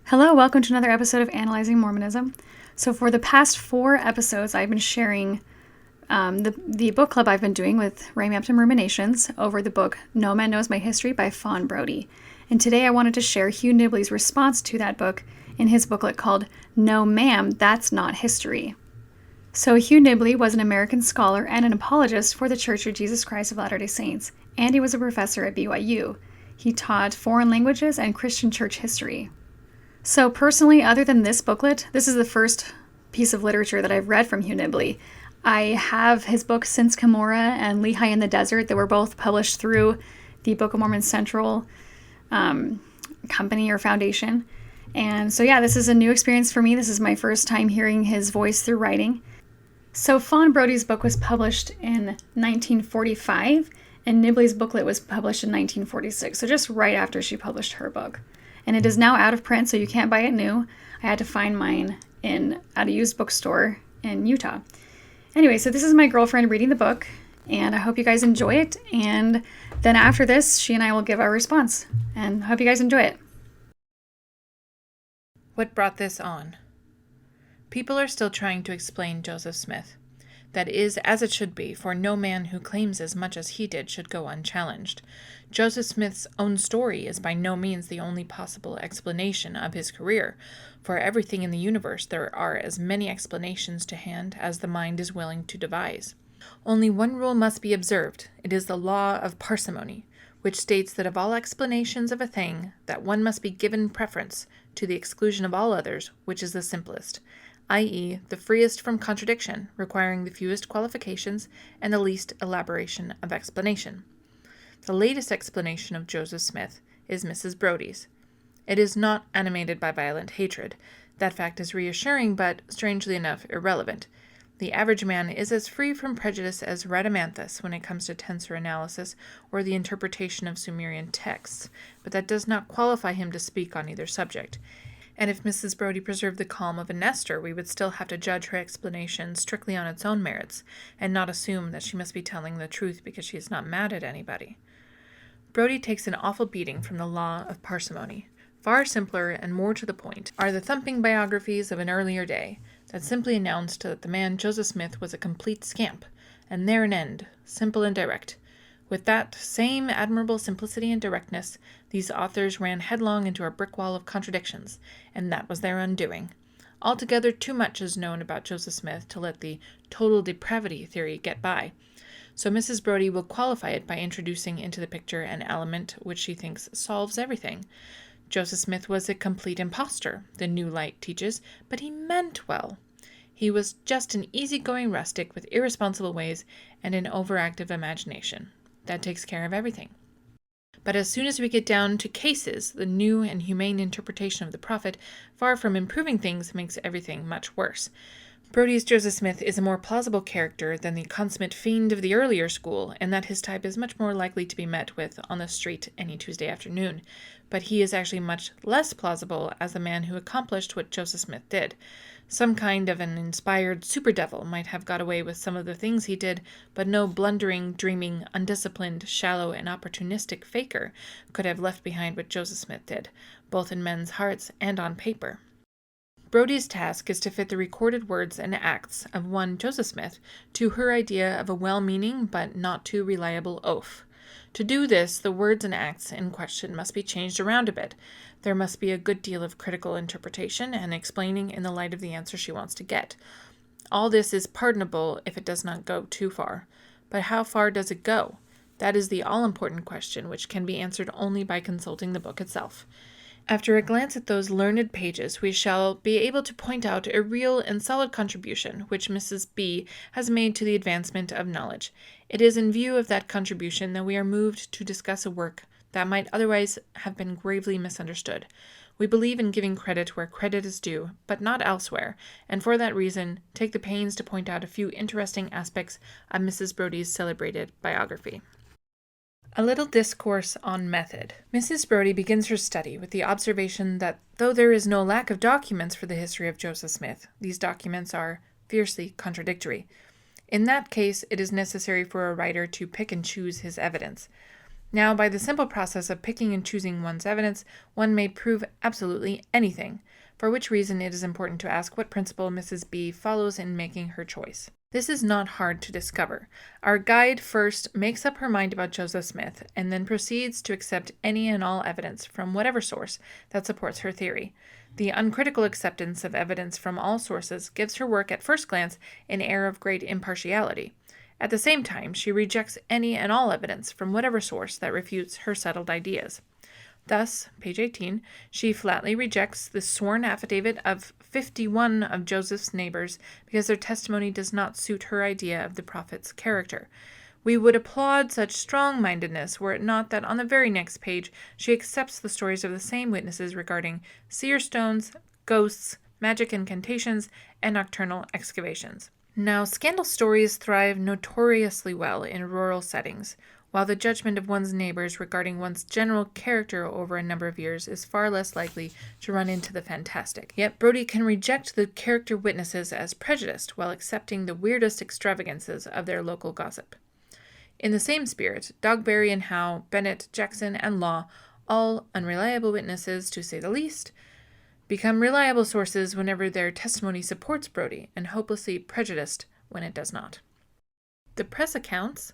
Hello, welcome to another episode of Analyzing Mormonism. So for the past 4 episodes, I've been sharing the book club I've been doing with Raymapton Ruminations over the book No Man Knows My History by Fawn Brodie. And today I wanted to share Hugh Nibley's response to that book in his booklet called No Ma'am, That's Not History. So Hugh Nibley was an American scholar and an apologist for the Church of Jesus Christ of Latter-day Saints, and he was a professor at BYU. He taught foreign languages and Christian church history. So personally, other than this booklet, this is the first piece of literature that I've read from Hugh Nibley. I have his books Since Cumorah and Lehi in the Desert that were both published through the Book of Mormon Central company or foundation. And so yeah, this is a new experience for me. This is my first time hearing his voice through writing. So Fawn Brodie's book was published in 1945, and Nibley's booklet was published in 1946, so just right after she published her book. And it is now out of print, so you can't buy it new. I had to find mine at a used bookstore in Utah. Anyway, so this is my girlfriend reading the book, and I hope you guys enjoy it. And then after this, she and I will give our response. And I hope you guys enjoy it. What brought this on? People are still trying to explain Joseph Smith. That is as it should be, for no man who claims as much as he did should go unchallenged. Joseph Smith's own story is by no means the only possible explanation of his career. For everything in the universe there are as many explanations to hand as the mind is willing to devise. Only one rule must be observed. It is the law of parsimony, which states that of all explanations of a thing, that one must be given preference to the exclusion of all others, which is the simplest, i.e., the freest from contradiction, requiring the fewest qualifications and the least elaboration of explanation. The latest explanation of Joseph Smith is Mrs. Brodie's. It is not animated by violent hatred. That fact is reassuring, but, strangely enough, irrelevant. The average man is as free from prejudice as Rhadamanthus when it comes to tensor analysis or the interpretation of Sumerian texts, but that does not qualify him to speak on either subject. And if Mrs. Brodie preserved the calm of a Nestor, we would still have to judge her explanation strictly on its own merits, and not assume that she must be telling the truth because she is not mad at anybody. Brodie takes an awful beating from the law of parsimony. Far simpler and more to the point are the thumping biographies of an earlier day, that simply announced that the man Joseph Smith was a complete scamp, and there an end, simple and direct. With that same admirable simplicity and directness, these authors ran headlong into a brick wall of contradictions, and that was their undoing. Altogether too much is known about Joseph Smith to let the total depravity theory get by. So Mrs. Brodie will qualify it by introducing into the picture an element which she thinks solves everything. Joseph Smith was a complete impostor, the New Light teaches, but he meant well. He was just an easygoing rustic with irresponsible ways and an overactive imagination. That takes care of everything. But as soon as we get down to cases, the new and humane interpretation of the prophet, far from improving things, makes everything much worse. Brodie's Joseph Smith is a more plausible character than the consummate fiend of the earlier school, and that his type is much more likely to be met with on the street any Tuesday afternoon. But he is actually much less plausible as the man who accomplished what Joseph Smith did. Some kind of an inspired super-devil might have got away with some of the things he did, but no blundering, dreaming, undisciplined, shallow, and opportunistic faker could have left behind what Joseph Smith did, both in men's hearts and on paper. Brodie's task is to fit the recorded words and acts of one Joseph Smith to her idea of a well-meaning but not too reliable oaf. To do this, the words and acts in question must be changed around a bit. There must be a good deal of critical interpretation and explaining in the light of the answer she wants to get. All this is pardonable if it does not go too far. But how far does it go? That is the all-important question, which can be answered only by consulting the book itself. After a glance at those learned pages, we shall be able to point out a real and solid contribution which Mrs. B. has made to the advancement of knowledge. It is in view of that contribution that we are moved to discuss a work that might otherwise have been gravely misunderstood. We believe in giving credit where credit is due, but not elsewhere, and for that reason take the pains to point out a few interesting aspects of Mrs. Brodie's celebrated biography. A little discourse on method. Mrs. Brodie begins her study with the observation that though there is no lack of documents for the history of Joseph Smith, these documents are fiercely contradictory. In that case, it is necessary for a writer to pick and choose his evidence. Now, by the simple process of picking and choosing one's evidence, one may prove absolutely anything, for which reason it is important to ask what principle Mrs. B follows in making her choice. This is not hard to discover. Our guide first makes up her mind about Joseph Smith, and then proceeds to accept any and all evidence from whatever source that supports her theory. The uncritical acceptance of evidence from all sources gives her work at first glance an air of great impartiality. At the same time, she rejects any and all evidence from whatever source that refutes her settled ideas. Thus, page 18, she flatly rejects the sworn affidavit of 51 of Joseph's neighbors because their testimony does not suit her idea of the prophet's character. We would applaud such strong-mindedness were it not that on the very next page she accepts the stories of the same witnesses regarding seer stones, ghosts, magic incantations, and nocturnal excavations. Now, scandal stories thrive notoriously well in rural settings, while the judgment of one's neighbors regarding one's general character over a number of years is far less likely to run into the fantastic. Yet Brodie can reject the character witnesses as prejudiced while accepting the weirdest extravagances of their local gossip. In the same spirit, Dogberry and Howe, Bennett, Jackson, and Law, all unreliable witnesses to say the least, become reliable sources whenever their testimony supports Brodie, and hopelessly prejudiced when it does not. The press accounts,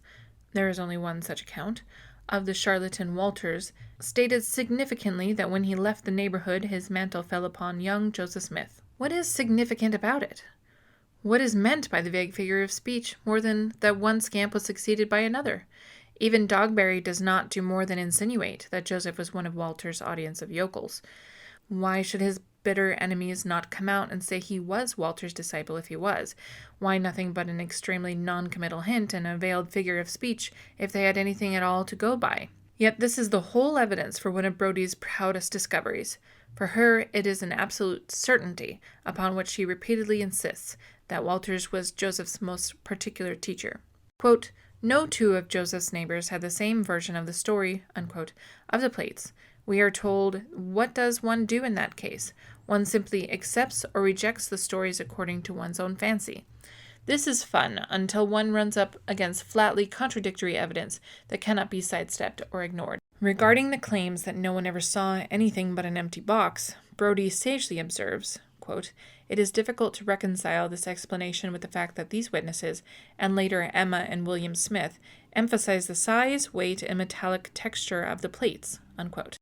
there is only one such account, of the charlatan Walters, stated significantly that when he left the neighborhood his mantle fell upon young Joseph Smith. What is significant about it? What is meant by the vague figure of speech more than that one scamp was succeeded by another? Even Dogberry does not do more than insinuate that Joseph was one of Walter's audience of yokels. Why should his bitter enemies not come out and say he was Walter's disciple if he was? Why nothing but an extremely non-committal hint and a veiled figure of speech if they had anything at all to go by? Yet this is the whole evidence for one of Brodie's proudest discoveries. For her, it is an absolute certainty upon which she repeatedly insists that Walters was Joseph's most particular teacher. Quote, "No two of Joseph's neighbors had the same version of the story," unquote, of the plates. We are told, what does one do in that case? One simply accepts or rejects the stories according to one's own fancy. This is fun until one runs up against flatly contradictory evidence that cannot be sidestepped or ignored. Regarding the claims that no one ever saw anything but an empty box, Brodie sagely observes, quote, "It is difficult to reconcile this explanation with the fact that these witnesses, and later Emma and William Smith, emphasize the size, weight, and metallic texture of the plates," unquote.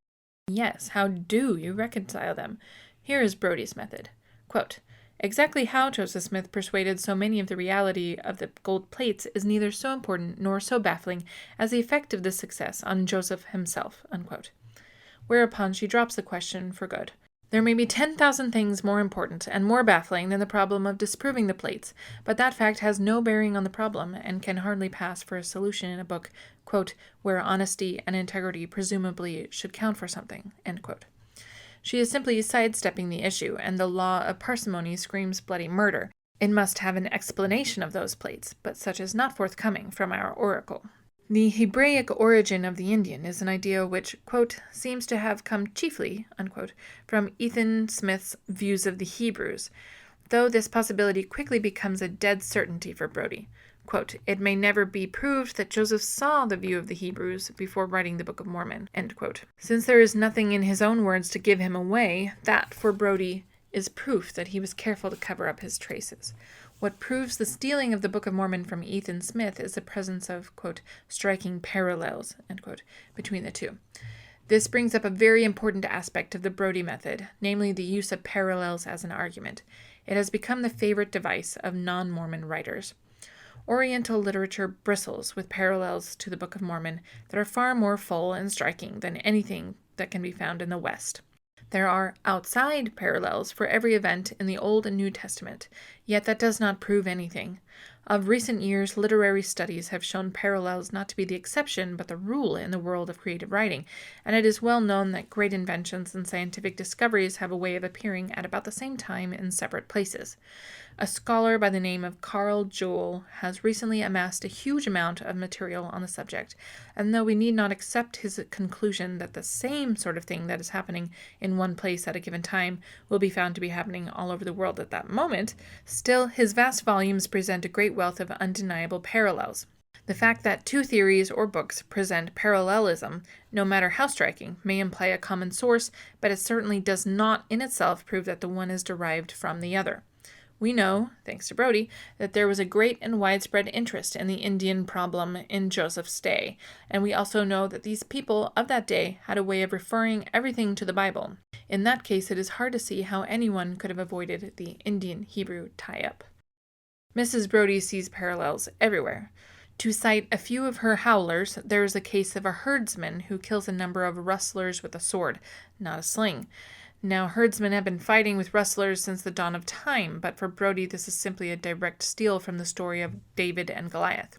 Yes, how do you reconcile them? Here is Brodie's method. Quote, "Exactly how Joseph Smith persuaded so many of the reality of the gold plates is neither so important nor so baffling as the effect of this success on Joseph himself," unquote. Whereupon she drops the question for good. There may be 10,000 things more important and more baffling than the problem of disproving the plates, but that fact has no bearing on the problem and can hardly pass for a solution in a book, quote, "where honesty and integrity presumably should count for something," end quote. She is simply sidestepping the issue, and the law of parsimony screams bloody murder. It must have an explanation of those plates, but such is not forthcoming from our oracle. The Hebraic origin of the Indian is an idea which, quote, "seems to have come chiefly," unquote, from Ethan Smith's views of the Hebrews, though this possibility quickly becomes a dead certainty for Brodie. Quote, "It may never be proved that Joseph saw the view of the Hebrews before writing the Book of Mormon," end quote. Since there is nothing in his own words to give him away, that, for Brodie, is proof that he was careful to cover up his traces. What proves the stealing of the Book of Mormon from Ethan Smith is the presence of, quote, "striking parallels," end quote, between the two. This brings up a very important aspect of the Brodie method, namely the use of parallels as an argument. It has become the favorite device of non-Mormon writers. Oriental literature bristles with parallels to the Book of Mormon that are far more full and striking than anything that can be found in the West. There are outside parallels for every event in the Old and New Testament, yet that does not prove anything. Of recent years, literary studies have shown parallels not to be the exception but the rule in the world of creative writing, and it is well known that great inventions and scientific discoveries have a way of appearing at about the same time in separate places. A scholar by the name of Carl Joel has recently amassed a huge amount of material on the subject, and though we need not accept his conclusion that the same sort of thing that is happening in one place at a given time will be found to be happening all over the world at that moment, still his vast volumes present a great wealth of undeniable parallels. The fact that two theories or books present parallelism, no matter how striking, may imply a common source, but it certainly does not in itself prove that the one is derived from the other. We know, thanks to Brodie, that there was a great and widespread interest in the Indian problem in Joseph's day, and we also know that these people of that day had a way of referring everything to the Bible. In that case, it is hard to see how anyone could have avoided the Indian-Hebrew tie-up. Mrs. Brodie sees parallels everywhere. To cite a few of her howlers, there is a case of a herdsman who kills a number of rustlers with a sword, not a sling. Now, herdsmen have been fighting with rustlers since the dawn of time, but for Brodie this is simply a direct steal from the story of David and Goliath.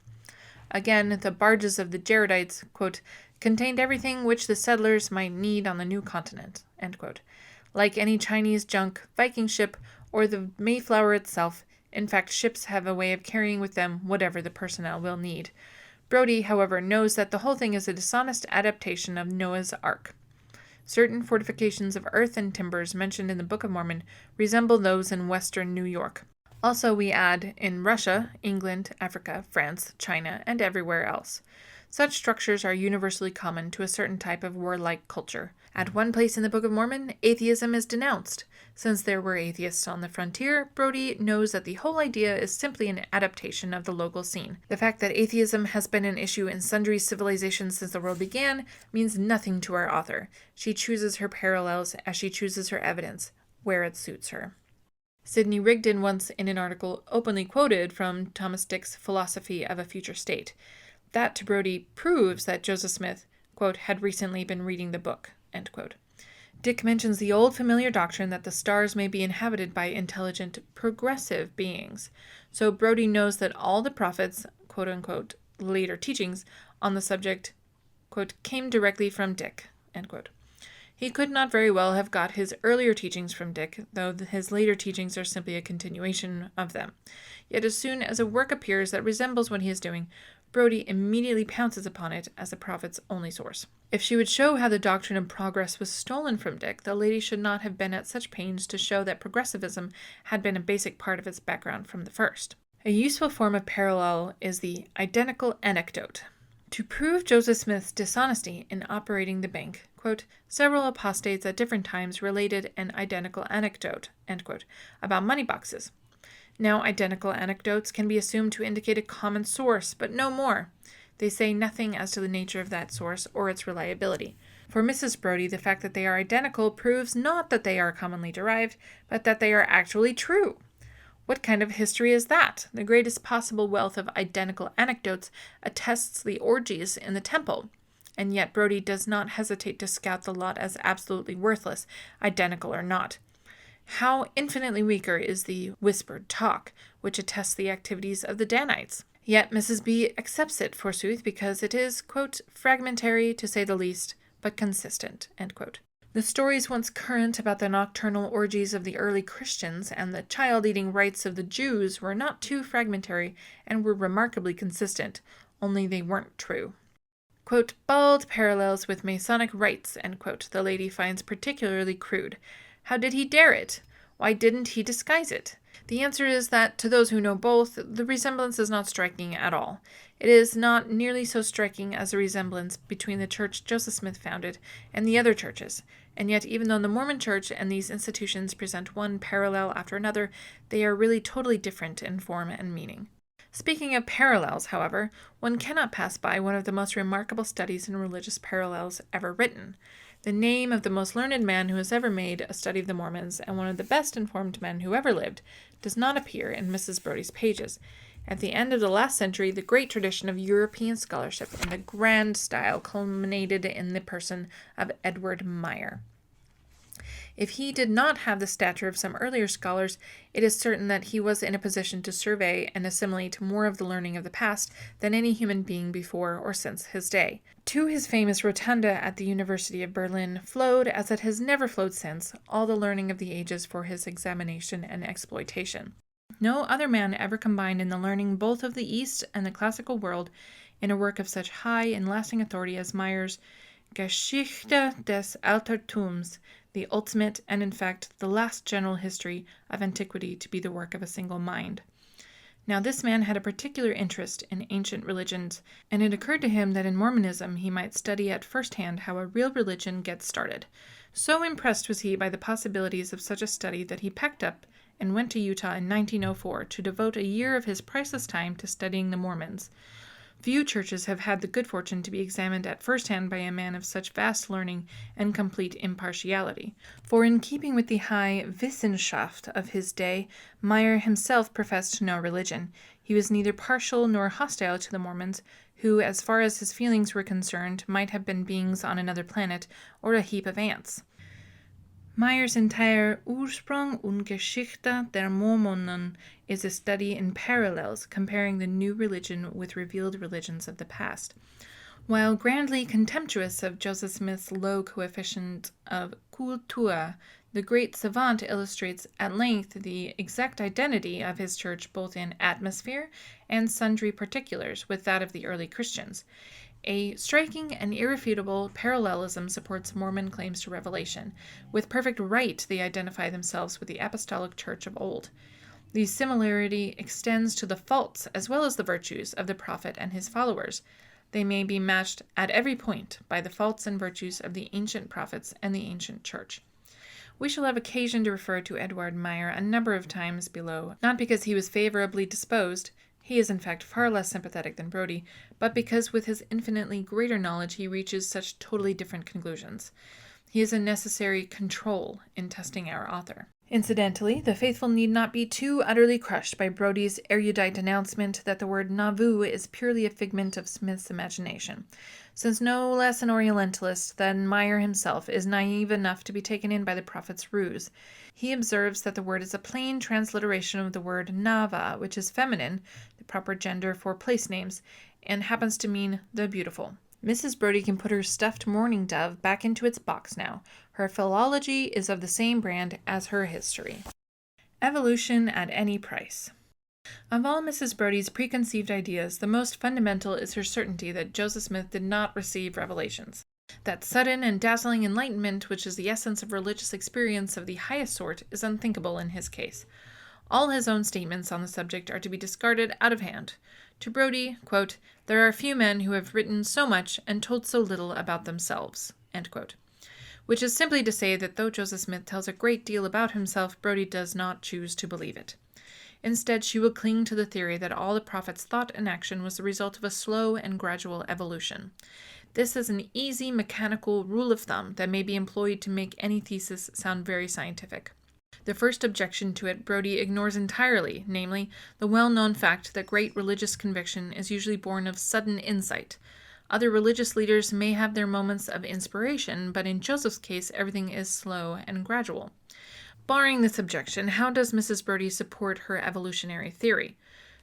Again, the barges of the Jaredites, quote, contained everything which the settlers might need on the new continent, end quote. Like any Chinese junk, Viking ship, or the Mayflower itself, in fact, ships have a way of carrying with them whatever the personnel will need. Brodie, however, knows that the whole thing is a dishonest adaptation of Noah's Ark. Certain fortifications of earth and timbers mentioned in the Book of Mormon resemble those in western New York. Also, we add in Russia, England, Africa, France, China, and everywhere else. Such structures are universally common to a certain type of warlike culture. At one place in the Book of Mormon, atheism is denounced. Since there were atheists on the frontier, Brodie knows that the whole idea is simply an adaptation of the local scene. The fact that atheism has been an issue in sundry civilizations since the world began means nothing to our author. She chooses her parallels as she chooses her evidence, where it suits her. Sidney Rigdon once in an article openly quoted from Thomas Dick's Philosophy of a Future State. That to Brodie proves that Joseph Smith, quote, had recently been reading the book, end quote. Dick mentions the old familiar doctrine that the stars may be inhabited by intelligent, progressive beings. So Brodie knows that all the prophets, quote unquote, later teachings on the subject, quote, came directly from Dick, end quote. He could not very well have got his earlier teachings from Dick, though his later teachings are simply a continuation of them. Yet as soon as a work appears that resembles what he is doing, Brodie immediately pounces upon it as the prophet's only source. If she would show how the doctrine of progress was stolen from Dick, the lady should not have been at such pains to show that progressivism had been a basic part of its background from the first. A useful form of parallel is the identical anecdote. To prove Joseph Smith's dishonesty in operating the bank, quote, several apostates at different times related an identical anecdote, end quote, about money boxes. Now, identical anecdotes can be assumed to indicate a common source, but no more. They say nothing as to the nature of that source or its reliability. For Mrs. Brodie, the fact that they are identical proves not that they are commonly derived, but that they are actually true. What kind of history is that? The greatest possible wealth of identical anecdotes attests the orgies in the temple, and yet Brodie does not hesitate to scout the lot as absolutely worthless, identical or not. How infinitely weaker is the whispered talk, which attests the activities of the Danites. Yet Mrs. B accepts it, forsooth, because it is, quote, fragmentary, to say the least, but consistent, end quote. The stories once current about the nocturnal orgies of the early Christians and the child-eating rites of the Jews were not too fragmentary and were remarkably consistent, only they weren't true. Quote, bald parallels with Masonic rites, end quote, the lady finds particularly crude. How did he dare it? Why didn't he disguise it? The answer is that, to those who know both, the resemblance is not striking at all. It is not nearly so striking as the resemblance between the church Joseph Smith founded and the other churches, and yet even though the Mormon church and these institutions present one parallel after another, they are really totally different in form and meaning. Speaking of parallels, however, one cannot pass by one of the most remarkable studies in religious parallels ever written. The name of the most learned man who has ever made a study of the Mormons, and one of the best informed men who ever lived, does not appear in Mrs. Brodie's pages. At the end of the last century, the great tradition of European scholarship in the grand style culminated in the person of Edward Meyer. If he did not have the stature of some earlier scholars, it is certain that he was in a position to survey and assimilate more of the learning of the past than any human being before or since his day. To his famous rotunda at the University of Berlin flowed, as it has never flowed since, all the learning of the ages for his examination and exploitation. No other man ever combined in the learning both of the East and the classical world in a work of such high and lasting authority as Meyer's Geschichte des Altertums, the ultimate and, in fact, the last general history of antiquity to be the work of a single mind. Now this man had a particular interest in ancient religions, and it occurred to him that in Mormonism he might study at first hand how a real religion gets started. So impressed was he by the possibilities of such a study that he packed up and went to Utah in 1904 to devote a year of his priceless time to studying the Mormons. Few churches have had the good fortune to be examined at first hand by a man of such vast learning and complete impartiality. For in keeping with the high Wissenschaft of his day, Meyer himself professed no religion. He was neither partial nor hostile to the Mormons, who, as far as his feelings were concerned, might have been beings on another planet or a heap of ants. Meyer's entire Ursprung und Geschichte der Mormonen is a study in parallels comparing the new religion with revealed religions of the past. While grandly contemptuous of Joseph Smith's low coefficient of Kultur, the great savant illustrates at length the exact identity of his church both in atmosphere and sundry particulars with that of the early Christians. A striking and irrefutable parallelism supports Mormon claims to revelation. With perfect right, they identify themselves with the apostolic church of old. The similarity extends to the faults as well as the virtues of the prophet and his followers. They may be matched at every point by the faults and virtues of the ancient prophets and the ancient church. We shall have occasion to refer to Edward Meyer a number of times below, not because he was favorably disposed, he is in fact far less sympathetic than Brodie, but because with his infinitely greater knowledge he reaches such totally different conclusions. He is a necessary control in testing our author. Incidentally, the faithful need not be too utterly crushed by Brodie's erudite announcement that the word Nauvoo is purely a figment of Smith's imagination, since no less an Orientalist than Meyer himself is naive enough to be taken in by the prophet's ruse. He observes that the word is a plain transliteration of the word Nava, which is feminine, the proper gender for place names, and happens to mean the beautiful. Mrs. Brodie can put her stuffed mourning dove back into its box now. Her philology is of the same brand as her history. Evolution at any price. Of all Mrs. Brodie's preconceived ideas, the most fundamental is her certainty that Joseph Smith did not receive revelations. That sudden and dazzling enlightenment, which is the essence of religious experience of the highest sort, is unthinkable in his case. All his own statements on the subject are to be discarded out of hand. To Brodie, quote, "There are few men who have written so much and told so little about themselves," end quote. Which is simply to say that though Joseph Smith tells a great deal about himself, Brodie does not choose to believe it. Instead, she will cling to the theory that all the prophet's thought and action was the result of a slow and gradual evolution. This is an easy, mechanical rule of thumb that may be employed to make any thesis sound very scientific. The first objection to it Brodie ignores entirely, namely, the well-known fact that great religious conviction is usually born of sudden insight. Other religious leaders may have their moments of inspiration, but in Joseph's case, everything is slow and gradual. Barring this objection, how does Mrs. Brodie support her evolutionary theory?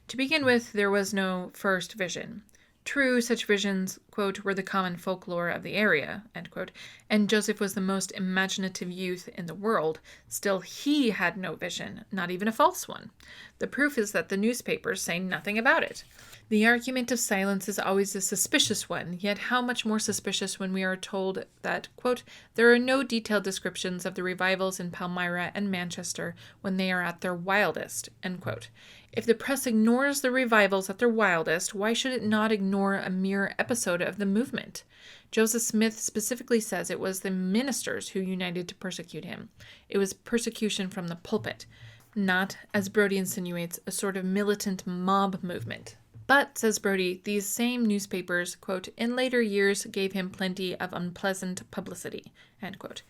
To begin with, there was no first vision. True, such visions, quote, were the common folklore of the area, end quote, and Joseph was the most imaginative youth in the world. Still, he had no vision, not even a false one. The proof is that the newspapers say nothing about it. The argument of silence is always a suspicious one, yet how much more suspicious when we are told that, quote, there are no detailed descriptions of the revivals in Palmyra and Manchester when they are at their wildest, end quote. If the press ignores the revivals at their wildest, why should it not ignore a mere episode of the movement? Joseph Smith specifically says it was the ministers who united to persecute him. It was persecution from the pulpit, not, as Brodie insinuates, a sort of militant mob movement. But, says Brodie, these same newspapers, quote, in later years gave him plenty of unpleasant publicity, end quote.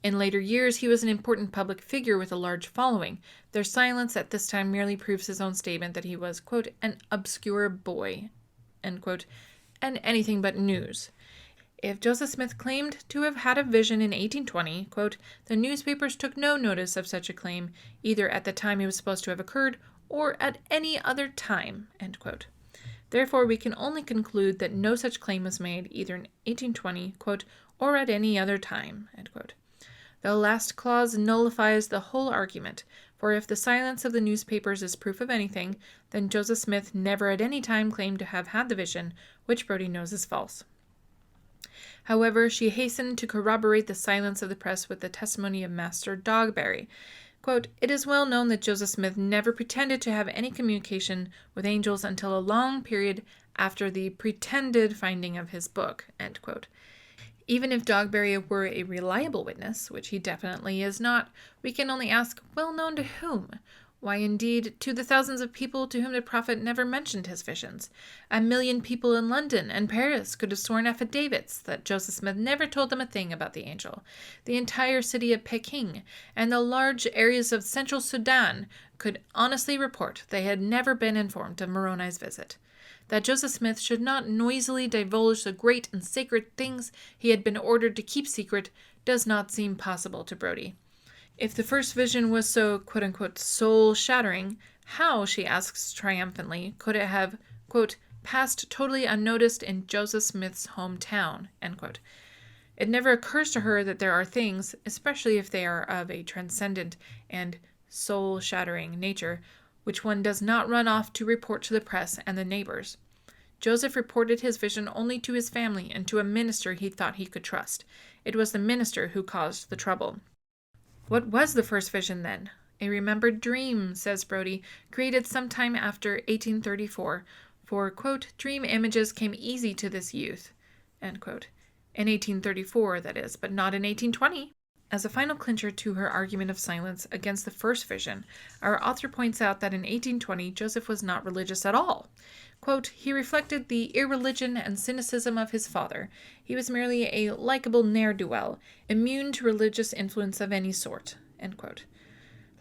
In later years, he was an important public figure with a large following. Their silence at this time merely proves his own statement that he was, quote, an obscure boy, end quote, and anything but news. If Joseph Smith claimed to have had a vision in 1820, quote, the newspapers took no notice of such a claim, either at the time it was supposed to have occurred or at any other time, end quote. Therefore, we can only conclude that no such claim was made either in 1820, quote, or at any other time, end quote. The last clause nullifies the whole argument, for if the silence of the newspapers is proof of anything, then Joseph Smith never at any time claimed to have had the vision, which Brodie knows is false. However, she hastened to corroborate the silence of the press with the testimony of Master Dogberry. Quote, "It is well known that Joseph Smith never pretended to have any communication with angels until a long period after the pretended finding of his book." End quote. Even if Dogberry were a reliable witness, which he definitely is not, we can only ask, well known to whom? Why, indeed, to the thousands of people to whom the prophet never mentioned his visions. 1,000,000 people in London and Paris could have sworn affidavits that Joseph Smith never told them a thing about the angel. The entire city of Peking and the large areas of central Sudan could honestly report they had never been informed of Moroni's visit. That Joseph Smith should not noisily divulge the great and sacred things he had been ordered to keep secret does not seem possible to Brodie. If the first vision was so, quote-unquote, soul-shattering, how, she asks triumphantly, could it have, quote, passed totally unnoticed in Joseph Smith's hometown, end quote. It never occurs to her that there are things, especially if they are of a transcendent and soul-shattering nature, which one does not run off to report to the press and the neighbors. Joseph reported his vision only to his family and to a minister he thought he could trust. It was the minister who caused the trouble. What was the first vision, then? A remembered dream, says Brodie, created sometime after 1834, for, quote, dream images came easy to this youth, end quote. In 1834, that is, but not in 1820. As a final clincher to her argument of silence against the first vision, our author points out that in 1820, Joseph was not religious at all. Quote, he reflected the irreligion and cynicism of his father. He was merely a likable ne'er-do-well, immune to religious influence of any sort, end quote.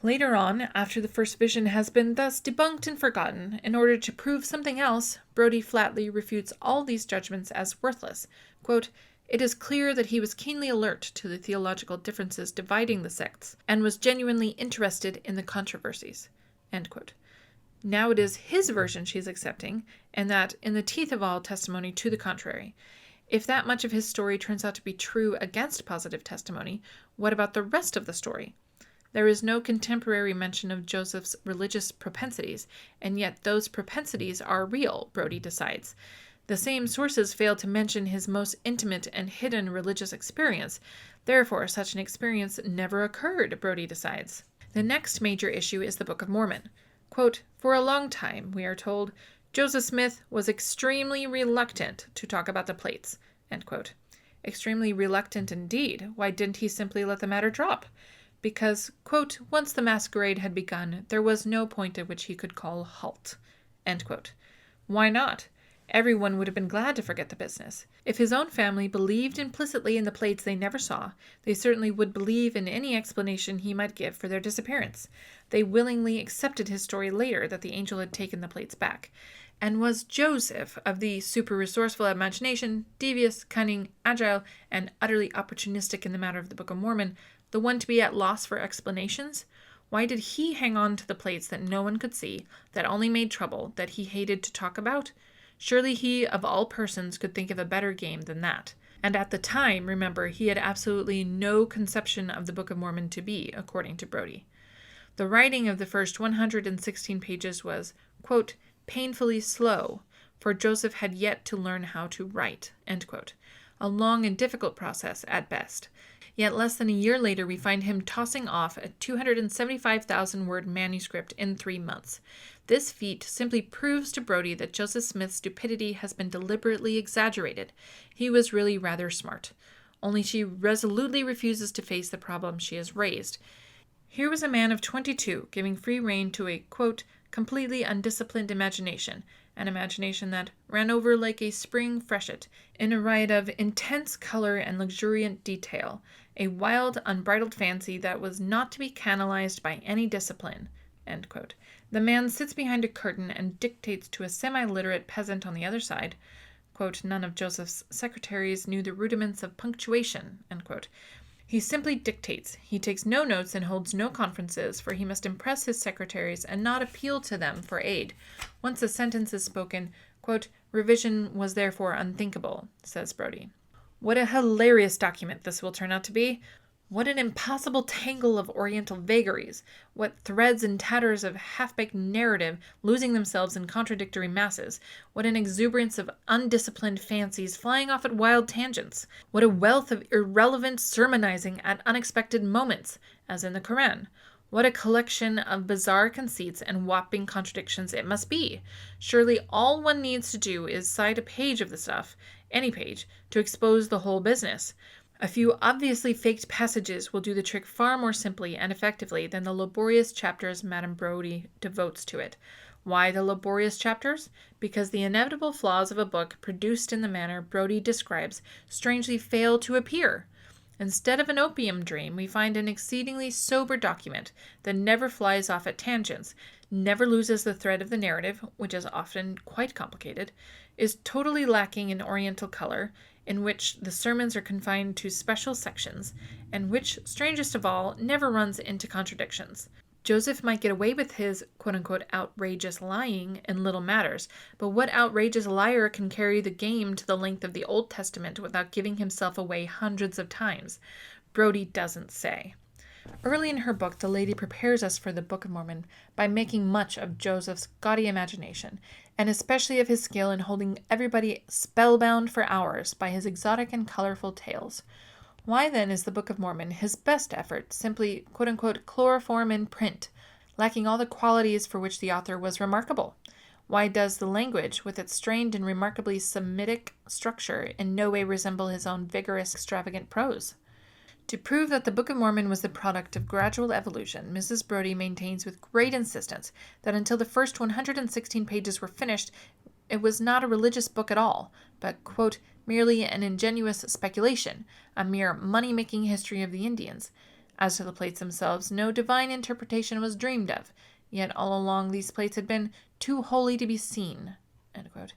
Later on, after the first vision has been thus debunked and forgotten, in order to prove something else, Brodie flatly refutes all these judgments as worthless. Quote, it is clear that he was keenly alert to the theological differences dividing the sects, and was genuinely interested in the controversies, end quote. Now it is his version she is accepting, and that in the teeth of all testimony to the contrary. If that much of his story turns out to be true against positive testimony, what about the rest of the story? There is no contemporary mention of Joseph's religious propensities, and yet those propensities are real, Brodie decides. The same sources fail to mention his most intimate and hidden religious experience. Therefore, such an experience never occurred, Brodie decides. The next major issue is the Book of Mormon. Quote, for a long time, we are told, Joseph Smith was extremely reluctant to talk about the plates, end quote. Extremely reluctant indeed. Why didn't he simply let the matter drop? Because, quote, once the masquerade had begun, there was no point at which he could call halt, end quote. Why not? Everyone would have been glad to forget the business. If his own family believed implicitly in the plates they never saw, they certainly would believe in any explanation he might give for their disappearance. They willingly accepted his story later that the angel had taken the plates back. And was Joseph, of the super-resourceful imagination, devious, cunning, agile, and utterly opportunistic in the matter of the Book of Mormon, the one to be at loss for explanations? Why did he hang on to the plates that no one could see, that only made trouble, that he hated to talk about? Surely he, of all persons, could think of a better game than that. And at the time, remember, he had absolutely no conception of the Book of Mormon to be, according to Brodie. The writing of the first 116 pages was, quote, painfully slow, for Joseph had yet to learn how to write, end quote. A long and difficult process at best. Yet less than a year later, we find him tossing off a 275,000-word manuscript in 3 months. This feat simply proves to Brodie that Joseph Smith's stupidity has been deliberately exaggerated. He was really rather smart. Only she resolutely refuses to face the problem she has raised. Here was a man of 22 giving free rein to a, quote, completely undisciplined imagination, an imagination that ran over like a spring freshet, in a riot of intense color and luxuriant detail, a wild, unbridled fancy that was not to be canalized by any discipline, end quote. The man sits behind a curtain and dictates to a semi-literate peasant on the other side. Quote, none of Joseph's secretaries knew the rudiments of punctuation, end quote. He simply dictates. He takes no notes and holds no conferences, for he must impress his secretaries and not appeal to them for aid. Once a sentence is spoken, quote, revision was therefore unthinkable, says Brodie. What a hilarious document this will turn out to be. What an impossible tangle of oriental vagaries. What threads and tatters of half-baked narrative losing themselves in contradictory masses. What an exuberance of undisciplined fancies flying off at wild tangents. What a wealth of irrelevant sermonizing at unexpected moments, as in the Koran. What a collection of bizarre conceits and whopping contradictions it must be. Surely all one needs to do is cite a page of the stuff, any page, to expose the whole business. A few obviously faked passages will do the trick far more simply and effectively than the laborious chapters Madame Brodie devotes to it. Why the laborious chapters? Because the inevitable flaws of a book produced in the manner Brodie describes strangely fail to appear. Instead of an opium dream, we find an exceedingly sober document that never flies off at tangents, never loses the thread of the narrative, which is often quite complicated, is totally lacking in oriental color, in which the sermons are confined to special sections, and which, strangest of all, never runs into contradictions. Joseph might get away with his quote-unquote outrageous lying in little matters, but what outrageous liar can carry the game to the length of the Old Testament without giving himself away hundreds of times? Brodie doesn't say. Early in her book, the lady prepares us for the Book of Mormon by making much of Joseph's gaudy imagination, and especially of his skill in holding everybody spellbound for hours by his exotic and colorful tales. Why then is the Book of Mormon, his best effort, simply quote-unquote chloroform in print, lacking all the qualities for which the author was remarkable? Why does the language, with its strained and remarkably Semitic structure, in no way resemble his own vigorous, extravagant prose? To prove that the Book of Mormon was the product of gradual evolution, Mrs. Brodie maintains with great insistence that until the first 116 pages were finished, it was not a religious book at all, but, quote, merely an ingenuous speculation, a mere money-making history of the Indians. As to the plates themselves, no divine interpretation was dreamed of, yet all along these plates had been too holy to be seen. End quote.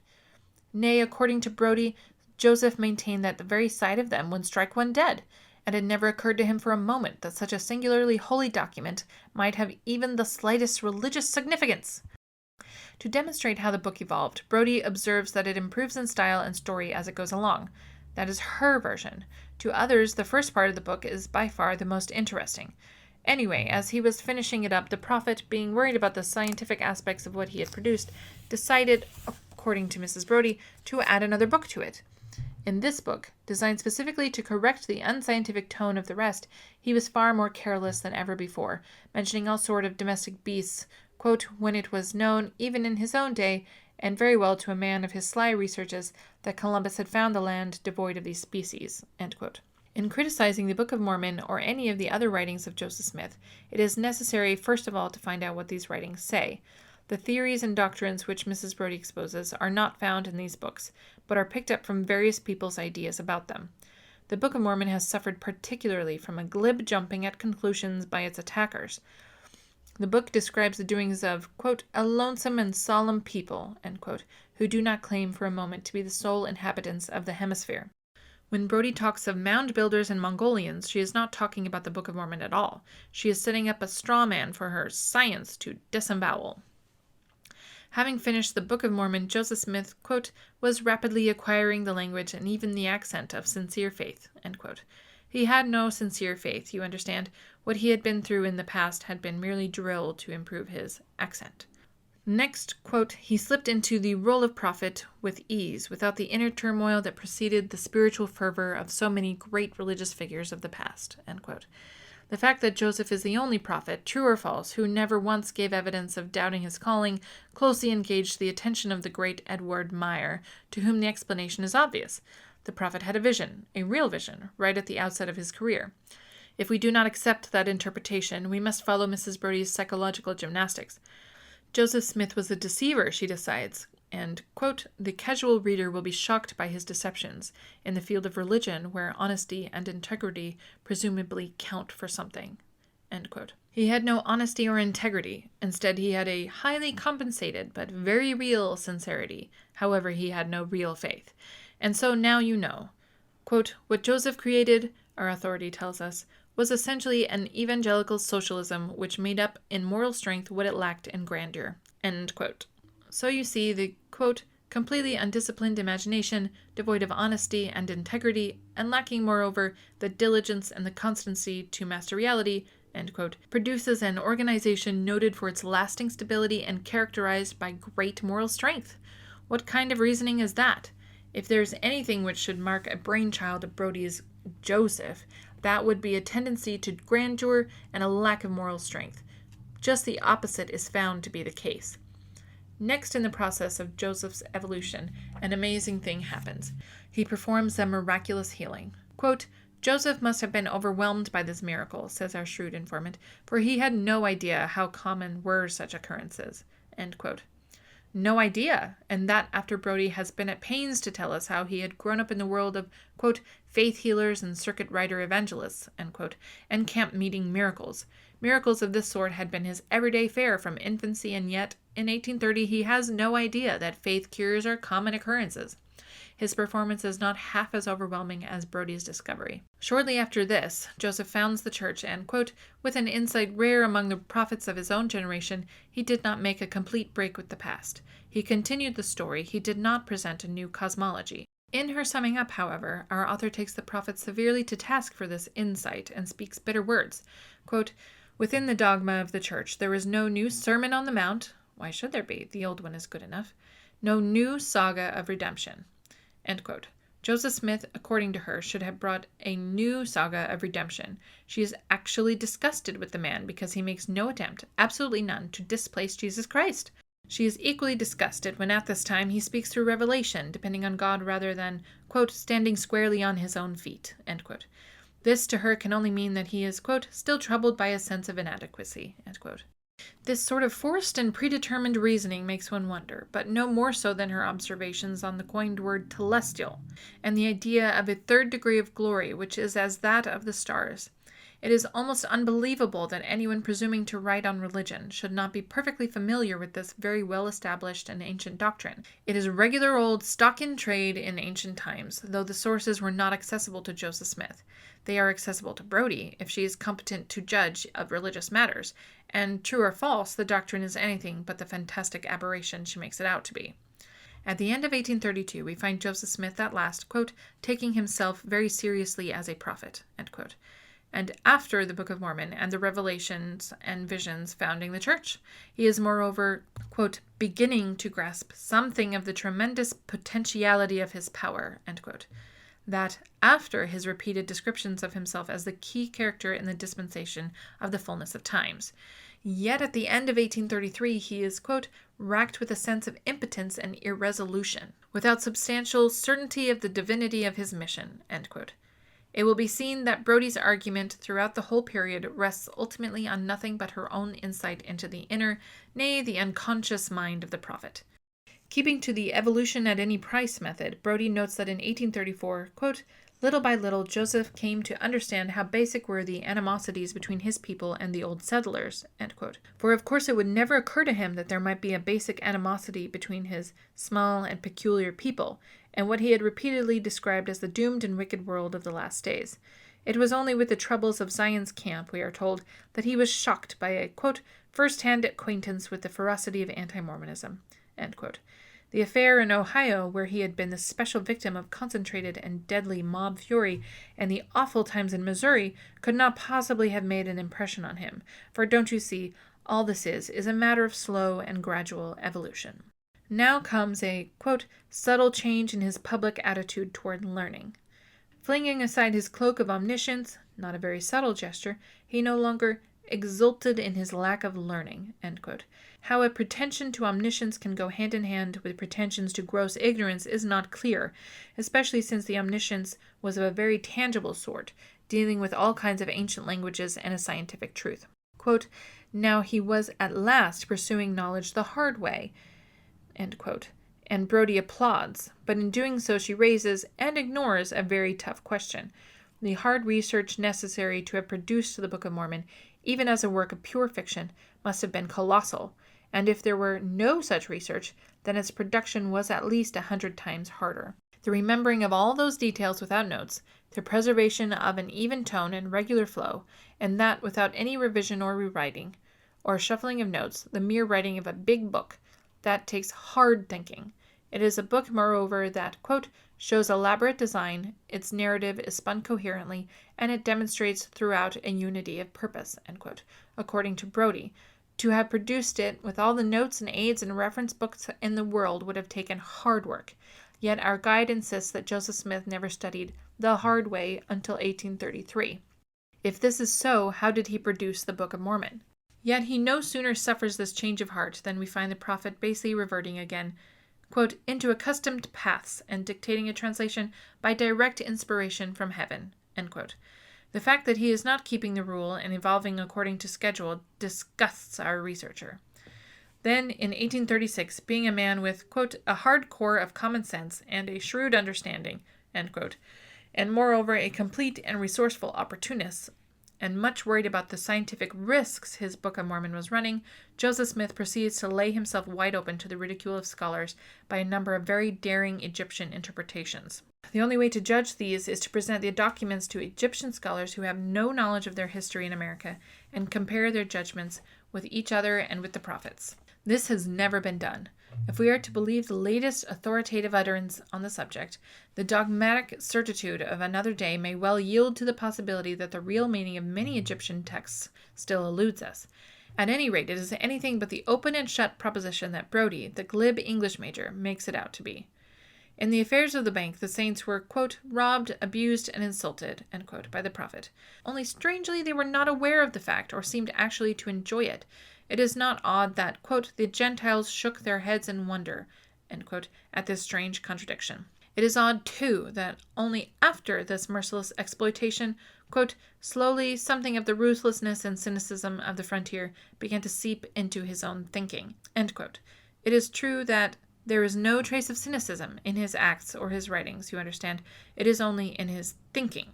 Nay, according to Brodie, Joseph maintained that the very sight of them would strike one dead, and it never occurred to him for a moment that such a singularly holy document might have even the slightest religious significance. To demonstrate how the book evolved, Brodie observes that it improves in style and story as it goes along. That is her version. To others, the first part of the book is by far the most interesting. Anyway, as he was finishing it up, the prophet, being worried about the scientific aspects of what he had produced, decided, according to Mrs. Brodie, to add another book to it. In this book, designed specifically to correct the unscientific tone of the rest, he was far more careless than ever before, mentioning all sort of domestic beasts, quote, when it was known, even in his own day, and very well to a man of his sly researches, that Columbus had found the land devoid of these species, end quote. In criticizing the Book of Mormon or any of the other writings of Joseph Smith, it is necessary first of all to find out what these writings say. The theories and doctrines which Mrs. Brodie exposes are not found in these books, but are picked up from various people's ideas about them. The Book of Mormon has suffered particularly from a glib jumping at conclusions by its attackers. The book describes the doings of, quote, a lonesome and solemn people, end quote, who do not claim for a moment to be the sole inhabitants of the hemisphere. When Brodie talks of mound builders and Mongolians, she is not talking about the Book of Mormon at all. She is setting up a straw man for her science to disembowel. Having finished the Book of Mormon, Joseph Smith, quote, was rapidly acquiring the language and even the accent of sincere faith, end quote. He had no sincere faith, you understand. What he had been through in the past had been merely drilled to improve his accent. Next, quote, he slipped into the role of prophet with ease, without the inner turmoil that preceded the spiritual fervor of so many great religious figures of the past, end quote. The fact that Joseph is the only prophet, true or false, who never once gave evidence of doubting his calling, closely engaged the attention of the great Edward Meyer, to whom the explanation is obvious. The prophet had a vision, a real vision, right at the outset of his career. If we do not accept that interpretation, we must follow Mrs. Brodie's psychological gymnastics. Joseph Smith was a deceiver, she decides, and, quote, the casual reader will be shocked by his deceptions in the field of religion where honesty and integrity presumably count for something, end quote. He had no honesty or integrity. Instead, he had a highly compensated but very real sincerity. However, he had no real faith. And so now you know. Quote, what Joseph created, our authority tells us, was essentially an evangelical socialism which made up in moral strength what it lacked in grandeur, end quote. So you see, the, quote, completely undisciplined imagination, devoid of honesty and integrity, and lacking, moreover, the diligence and the constancy to master reality, end quote, produces an organization noted for its lasting stability and characterized by great moral strength. What kind of reasoning is that? If there's anything which should mark a brainchild of Brodie's Joseph, That would be a tendency to grandeur and a lack of moral strength. Just the opposite is found to be the case. Next in the process of Joseph's evolution, an amazing thing happens. He performs a miraculous healing. Quote, Joseph must have been overwhelmed by this miracle, says our shrewd informant, for he had no idea how common were such occurrences. End quote. No idea, and that after Brodie has been at pains to tell us how he had grown up in the world of, quote, faith healers and circuit rider evangelists, end quote, and camp meeting miracles. Miracles of this sort had been his everyday fare from infancy, and yet, in 1830, he has no idea that faith cures are common occurrences. His performance is not half as overwhelming as Brodie's discovery. Shortly after this, Joseph founds the church and, quote, with an insight rare among the prophets of his own generation, he did not make a complete break with the past. He continued the story, he did not present a new cosmology. In her summing up, however, our author takes the prophet severely to task for this insight and speaks bitter words. Quote, within the dogma of the church, there is no new Sermon on the Mount. Why should there be? The old one is good enough. No new saga of redemption. End quote. Joseph Smith, according to her, should have brought a new saga of redemption. She is actually disgusted with the man because he makes no attempt, absolutely none, to displace Jesus Christ. She is equally disgusted when at this time he speaks through revelation, depending on God rather than, quote, standing squarely on his own feet, end quote. This to her can only mean that he is, quote, still troubled by a sense of inadequacy, end quote. This sort of forced and predetermined reasoning makes one wonder, but no more so than her observations on the coined word telestial, and the idea of a third degree of glory which is as that of the stars. It is almost unbelievable that anyone presuming to write on religion should not be perfectly familiar with this very well-established and ancient doctrine. It is regular old stock in trade in ancient times, though the sources were not accessible to Joseph Smith. They are accessible to Brodie, if she is competent to judge of religious matters, and true or false, the doctrine is anything but the fantastic aberration she makes it out to be. At the end of 1832, we find Joseph Smith at last, quote, taking himself very seriously as a prophet, end quote. And after the Book of Mormon and the revelations and visions founding the church, he is moreover, quote, beginning to grasp something of the tremendous potentiality of his power, end quote. That after his repeated descriptions of himself as the key character in the dispensation of the fullness of times. Yet at the end of 1833, he is, quote, racked with a sense of impotence and irresolution, without substantial certainty of the divinity of his mission, end quote. It will be seen that Brodie's argument throughout the whole period rests ultimately on nothing but her own insight into the inner, nay, the unconscious mind of the prophet. Keeping to the evolution at any price method, Brodie notes that in 1834, quote, little by little Joseph came to understand how basic were the animosities between his people and the old settlers, end quote. For of course it would never occur to him that there might be a basic animosity between his small and peculiar people, and what he had repeatedly described as the doomed and wicked world of the last days. It was only with the troubles of Zion's camp, we are told, that he was shocked by a, quote, first-hand acquaintance with the ferocity of anti-Mormonism, end quote. The affair in Ohio, where he had been the special victim of concentrated and deadly mob fury, and the awful times in Missouri, could not possibly have made an impression on him, for don't you see, all this is a matter of slow and gradual evolution. Now comes a, quote, subtle change in his public attitude toward learning. Flinging aside his cloak of omniscience, not a very subtle gesture, he no longer exulted in his lack of learning, end quote. How a pretension to omniscience can go hand in hand with pretensions to gross ignorance is not clear, especially since the omniscience was of a very tangible sort, dealing with all kinds of ancient languages and a scientific truth. Quote, now he was at last pursuing knowledge the hard way, end quote. And Brodie applauds, but in doing so she raises and ignores a very tough question. The hard research necessary to have produced the Book of Mormon, even as a work of pure fiction, must have been colossal, and if there were no such research, then its production was at least 100 times harder. The remembering of all those details without notes, the preservation of an even tone and regular flow, and that without any revision or rewriting, or shuffling of notes, the mere writing of a big book, that takes hard thinking. It is a book, moreover, that, quote, shows elaborate design, its narrative is spun coherently, and it demonstrates throughout a unity of purpose, end quote, according to Brodie. To have produced it with all the notes and aids and reference books in the world would have taken hard work. Yet our guide insists that Joseph Smith never studied the hard way until 1833. If this is so, how did he produce the Book of Mormon? Yet he no sooner suffers this change of heart than we find the prophet basically reverting again, quote, into accustomed paths and dictating a translation by direct inspiration from heaven, end quote. The fact that he is not keeping the rule and evolving according to schedule disgusts our researcher. Then, in 1836, being a man with, quote, a hard core of common sense and a shrewd understanding, end quote, and moreover a complete and resourceful opportunist, and much worried about the scientific risks his Book of Mormon was running, Joseph Smith proceeds to lay himself wide open to the ridicule of scholars by a number of very daring Egyptian interpretations. The only way to judge these is to present the documents to Egyptian scholars who have no knowledge of their history in America and compare their judgments with each other and with the prophets. This has never been done. If we are to believe the latest authoritative utterance on the subject, the dogmatic certitude of another day may well yield to the possibility that the real meaning of many Egyptian texts still eludes us. At any rate, it is anything but the open and shut proposition that Brodie, the glib English major, makes it out to be. In the affairs of the bank, the saints were, quote, robbed, abused, and insulted, end quote, by the prophet. Only strangely they were not aware of the fact, or seemed actually to enjoy it. It is not odd that, quote, the Gentiles shook their heads in wonder, end quote, at this strange contradiction. It is odd, too, that only after this merciless exploitation, quote, slowly something of the ruthlessness and cynicism of the frontier began to seep into his own thinking, end quote. It is true that there is no trace of cynicism in his acts or his writings, you understand. It is only in his thinking.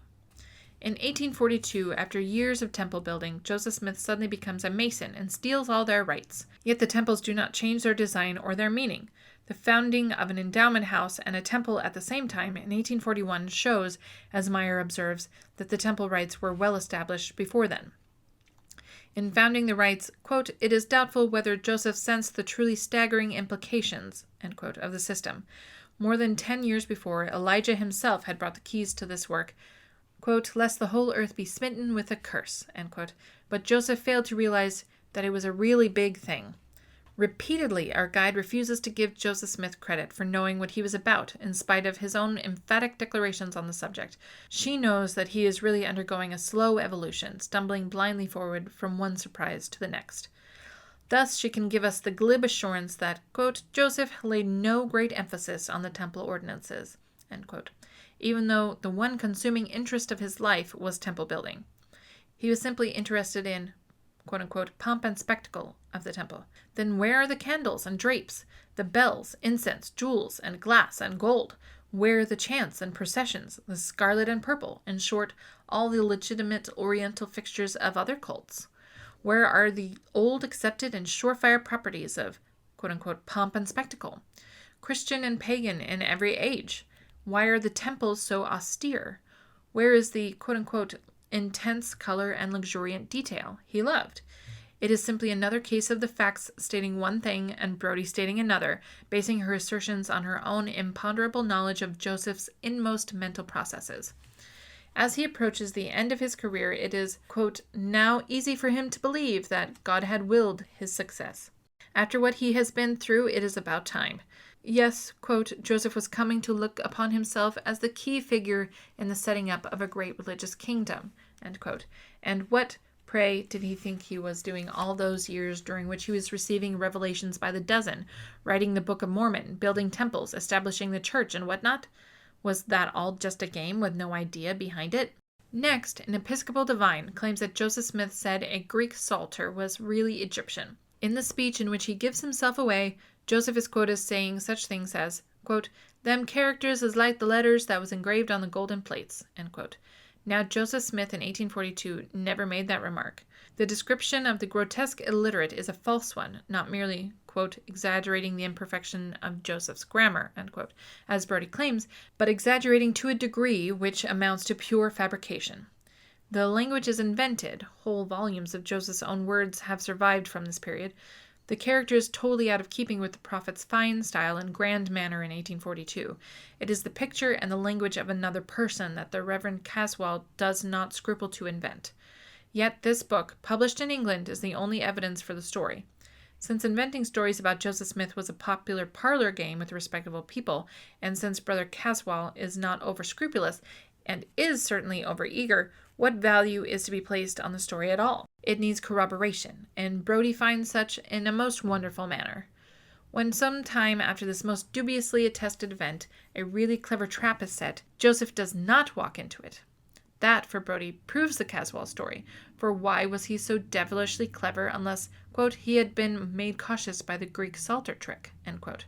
In 1842, after years of temple building, Joseph Smith suddenly becomes a mason and steals all their rights. Yet the temples do not change their design or their meaning. The founding of an endowment house and a temple at the same time in 1841 shows, as Meyer observes, that the temple rights were well established before then. In founding the rights, quote, it is doubtful whether Joseph sensed the truly staggering implications, end quote, of the system. More than 10 years before, Elijah himself had brought the keys to this work, quote, lest the whole earth be smitten with a curse, end quote. But Joseph failed to realize that it was a really big thing. Repeatedly, our guide refuses to give Joseph Smith credit for knowing what he was about, in spite of his own emphatic declarations on the subject. She knows that he is really undergoing a slow evolution, stumbling blindly forward from one surprise to the next. Thus, she can give us the glib assurance that, quote, Joseph laid no great emphasis on the temple ordinances, end quote, even though the one consuming interest of his life was temple building. He was simply interested in, quote-unquote, pomp and spectacle of the temple. Then where are the candles and drapes, the bells, incense, jewels, and glass and gold? Where are the chants and processions, the scarlet and purple, in short, all the legitimate oriental fixtures of other cults? Where are the old accepted and surefire properties of, quote-unquote, pomp and spectacle, Christian and pagan in every age? Why are the temples so austere? Where is the, quote-unquote, intense color and luxuriant detail he loved? It is simply another case of the facts stating one thing and Brodie stating another, basing her assertions on her own imponderable knowledge of Joseph's inmost mental processes. As he approaches the end of his career, it is, quote, now easy for him to believe that God had willed his success. After what he has been through, it is about time. Yes, quote, Joseph was coming to look upon himself as the key figure in the setting up of a great religious kingdom, end quote. And what, pray, did he think he was doing all those years during which he was receiving revelations by the dozen, writing the Book of Mormon, building temples, establishing the church, and whatnot? Was that all just a game with no idea behind it? Next, an Episcopal divine claims that Joseph Smith said a Greek psalter was really Egyptian. In the speech in which he gives himself away, Joseph is quoted as saying such things as, quote, them characters is like the letters that was engraved on the golden plates, end quote. Now, Joseph Smith in 1842 never made that remark. The description of the grotesque illiterate is a false one, not merely, quote, exaggerating the imperfection of Joseph's grammar, end quote, as Brodie claims, but exaggerating to a degree which amounts to pure fabrication. The language is invented. Whole volumes of Joseph's own words have survived from this period. The character is totally out of keeping with the prophet's fine style and grand manner in 1842. It is the picture and the language of another person that the Reverend Caswell does not scruple to invent. Yet this book, published in England, is the only evidence for the story. Since inventing stories about Joseph Smith was a popular parlor game with respectable people, and since Brother Caswell is not over-scrupulous, and is certainly over-eager, What value is to be placed on the story at all? It needs corroboration, and Brodie finds such in a most wonderful manner. When some time after this most dubiously attested event, a really clever trap is set, Joseph does not walk into it. That, for Brodie, proves the Caswall story, for why was he so devilishly clever unless, quote, he had been made cautious by the Greek Psalter trick, end quote.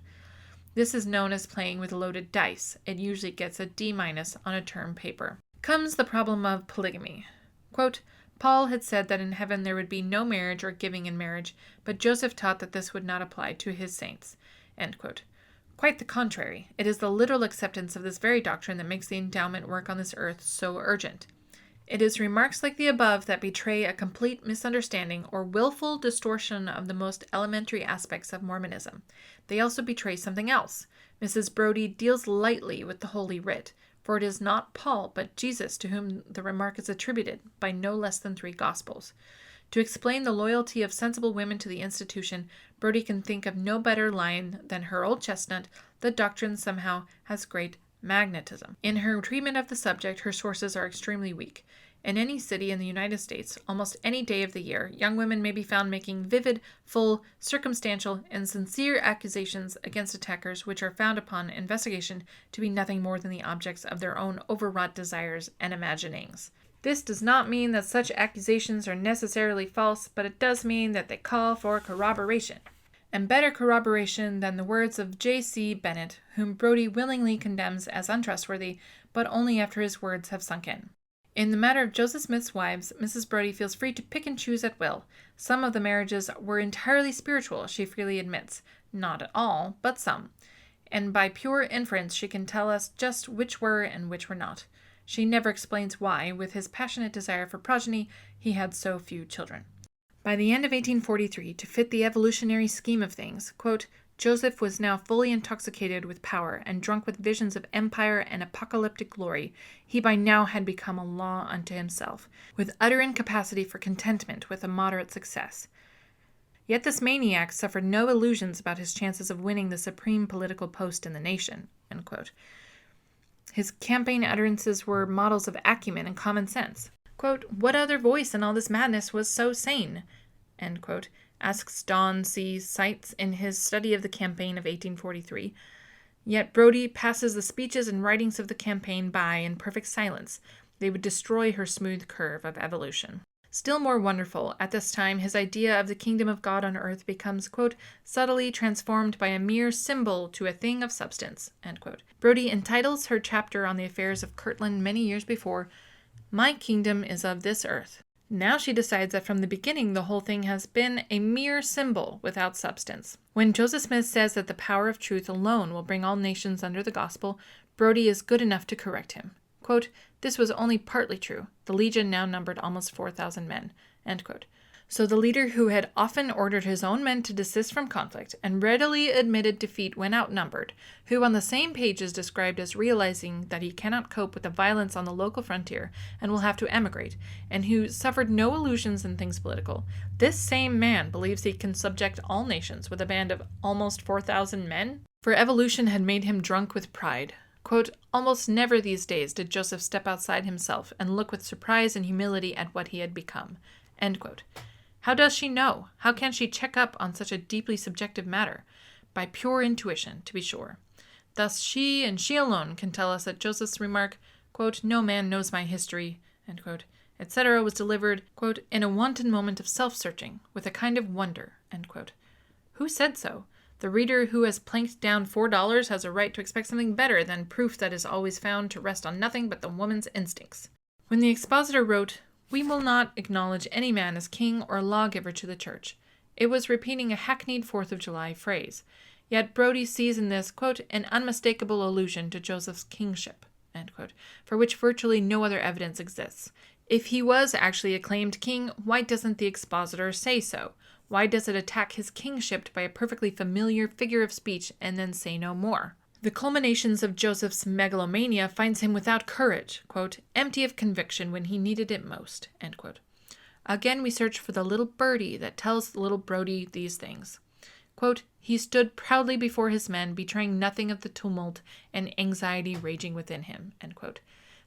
This is known as playing with loaded dice. It usually gets a D- on a term paper. Comes the problem of polygamy. Quote, Paul had said that in heaven there would be no marriage or giving in marriage, but Joseph taught that this would not apply to his saints, end quote. Quite the contrary. It is the literal acceptance of this very doctrine that makes the endowment work on this earth so urgent. It is remarks like the above that betray a complete misunderstanding or willful distortion of the most elementary aspects of Mormonism. They also betray something else. Mrs. Brodie deals lightly with the Holy Writ, for it is not Paul but Jesus to whom the remark is attributed by no less than 3 Gospels. To explain the loyalty of sensible women to the institution, Brodie can think of no better line than her old chestnut, the doctrine somehow has great magnetism. In her treatment of the subject, her sources are extremely weak. In any city in the United States, almost any day of the year, young women may be found making vivid, full, circumstantial, and sincere accusations against attackers which are found upon investigation to be nothing more than the objects of their own overwrought desires and imaginings. This does not mean that such accusations are necessarily false, but it does mean that they call for corroboration. And better corroboration than the words of J.C. Bennett, whom Brodie willingly condemns as untrustworthy, but only after his words have sunk in. In the matter of Joseph Smith's wives, Mrs. Brodie feels free to pick and choose at will. Some of the marriages were entirely spiritual, she freely admits. Not all, but some. And by pure inference she can tell us just which were and which were not. She never explains why, with his passionate desire for progeny, he had so few children. By the end of 1843, to fit the evolutionary scheme of things, quote, Joseph was now fully intoxicated with power and drunk with visions of empire and apocalyptic glory. He by now had become a law unto himself, with utter incapacity for contentment with a moderate success. Yet this maniac suffered no illusions about his chances of winning the supreme political post in the nation, end quote. His campaign utterances were models of acumen and common sense. Quote, what other voice in all this madness was so sane? End quote, asks Don C. Seitz in his study of the campaign of 1843. Yet Brodie passes the speeches and writings of the campaign by in perfect silence. They would destroy her smooth curve of evolution. Still more wonderful, at this time his idea of the kingdom of God on earth becomes, quote, subtly transformed by a mere symbol to a thing of substance, end quote. Brodie entitles her chapter on the affairs of Kirtland many years before, My kingdom is of this earth. Now she decides that from the beginning the whole thing has been a mere symbol without substance. When Joseph Smith says that the power of truth alone will bring all nations under the gospel, Brodie is good enough to correct him. Quote, this was only partly true. The legion now numbered almost 4,000 men. End quote. So the leader who had often ordered his own men to desist from conflict and readily admitted defeat when outnumbered, who on the same page is described as realizing that he cannot cope with the violence on the local frontier and will have to emigrate, and who suffered no illusions in things political, this same man believes he can subject all nations with a band of almost 4,000 men? For evolution had made him drunk with pride. Quote, almost never these days did Joseph step outside himself and look with surprise and humility at what he had become. End quote. How does she know? How can she check up on such a deeply subjective matter? By pure intuition, to be sure. Thus she and she alone can tell us that Joseph's remark, quote, no man knows my history, end quote, etc., was delivered, quote, in a wanton moment of self-searching, with a kind of wonder, end quote. Who said so? The reader who has planked down $4 has a right to expect something better than proof that is always found to rest on nothing but the woman's instincts. When the expositor wrote, we will not acknowledge any man as king or lawgiver to the church, it was repeating a hackneyed 4th of July phrase. Yet Brodie sees in this, quote, an unmistakable allusion to Joseph's kingship, end quote, for which virtually no other evidence exists. If he was actually acclaimed king, why doesn't the expositor say so? Why does it attack his kingship by a perfectly familiar figure of speech and then say no more? The culminations of Joseph's megalomania finds him without courage, quote, empty of conviction when he needed it most, end quote. Again we search for the little birdie that tells little Brodie these things. Quote, he stood proudly before his men, betraying nothing of the tumult and anxiety raging within him, end quote.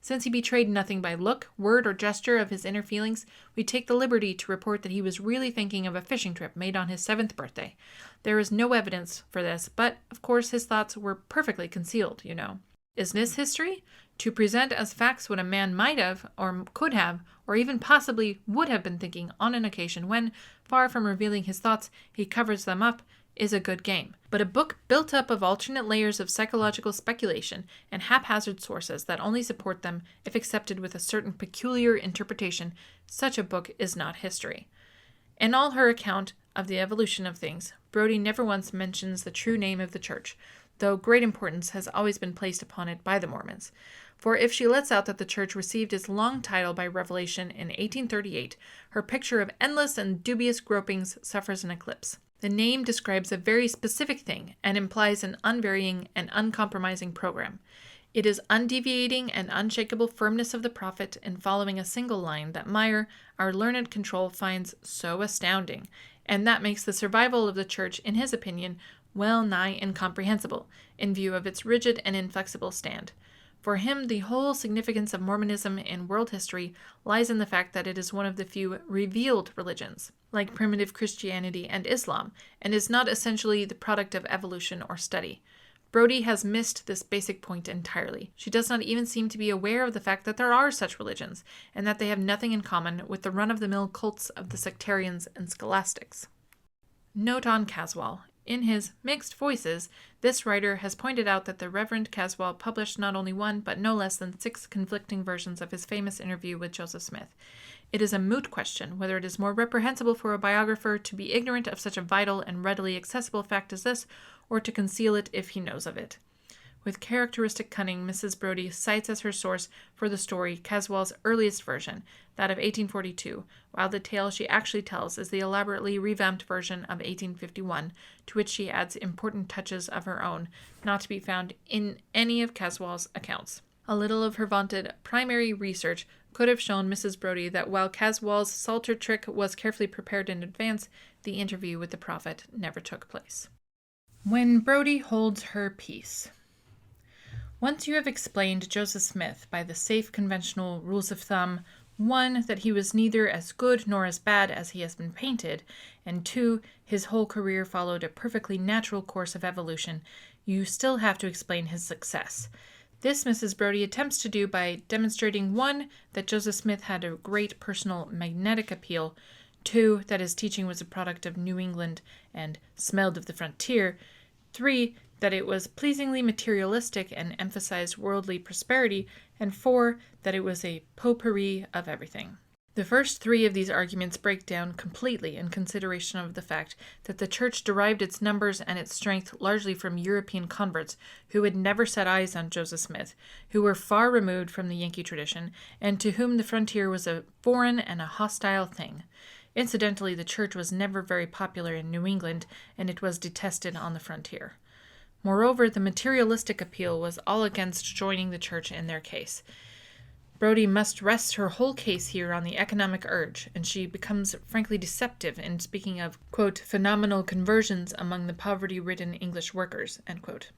Since he betrayed nothing by look, word, or gesture of his inner feelings, we take the liberty to report that he was really thinking of a fishing trip made on his 7th birthday. There is no evidence for this, but of course his thoughts were perfectly concealed, you know. Is this history? To present as facts what a man might have, or could have, or even possibly would have been thinking on an occasion when, far from revealing his thoughts, he covers them up, is a good game. But a book built up of alternate layers of psychological speculation and haphazard sources that only support them if accepted with a certain peculiar interpretation, such a book is not history. In all her account of the evolution of things, Brodie never once mentions the true name of the church, though great importance has always been placed upon it by the Mormons. For if she lets out that the church received its long title by revelation in 1838, her picture of endless and dubious gropings suffers an eclipse. The name describes a very specific thing and implies an unvarying and uncompromising program. It is undeviating and unshakable firmness of the prophet in following a single line that Meyer, our learned control, finds so astounding, and that makes the survival of the church, in his opinion, well nigh incomprehensible, in view of its rigid and inflexible stand. For him, the whole significance of Mormonism in world history lies in the fact that it is one of the few revealed religions, like primitive Christianity and Islam, and is not essentially the product of evolution or study. Brodie has missed this basic point entirely. She does not even seem to be aware of the fact that there are such religions, and that they have nothing in common with the run-of-the-mill cults of the sectarians and scholastics. Note on Caswall. In his Mixed Voices, this writer has pointed out that the Reverend Caswall published not only one, but no less than 6 conflicting versions of his famous interview with Joseph Smith. It is a moot question whether it is more reprehensible for a biographer to be ignorant of such a vital and readily accessible fact as this, or to conceal it if he knows of it. With characteristic cunning, Mrs. Brodie cites as her source for the story Caswall's earliest version, that of 1842, while the tale she actually tells is the elaborately revamped version of 1851, to which she adds important touches of her own, not to be found in any of Caswall's accounts. A little of her vaunted primary research could have shown Mrs. Brodie that while Caswall's Psalter trick was carefully prepared in advance, the interview with the prophet never took place. When Brodie holds her peace. Once you have explained Joseph Smith by the safe conventional rules of thumb, 1, that he was neither as good nor as bad as he has been painted, and 2, his whole career followed a perfectly natural course of evolution, you still have to explain his success. This Mrs. Brodie attempts to do by demonstrating 1, that Joseph Smith had a great personal magnetic appeal, 2, that his teaching was a product of New England and smelled of the frontier, 3, that it was pleasingly materialistic and emphasized worldly prosperity, and 4, that it was a potpourri of everything. The first 3 of these arguments break down completely in consideration of the fact that the church derived its numbers and its strength largely from European converts who had never set eyes on Joseph Smith, who were far removed from the Yankee tradition, and to whom the frontier was a foreign and a hostile thing. Incidentally, the church was never very popular in New England, and it was detested on the frontier. Moreover, the materialistic appeal was all against joining the church in their case. Brodie must rest her whole case here on the economic urge, and she becomes frankly deceptive in speaking of, quote, phenomenal conversions among the poverty-ridden English workers, end quote.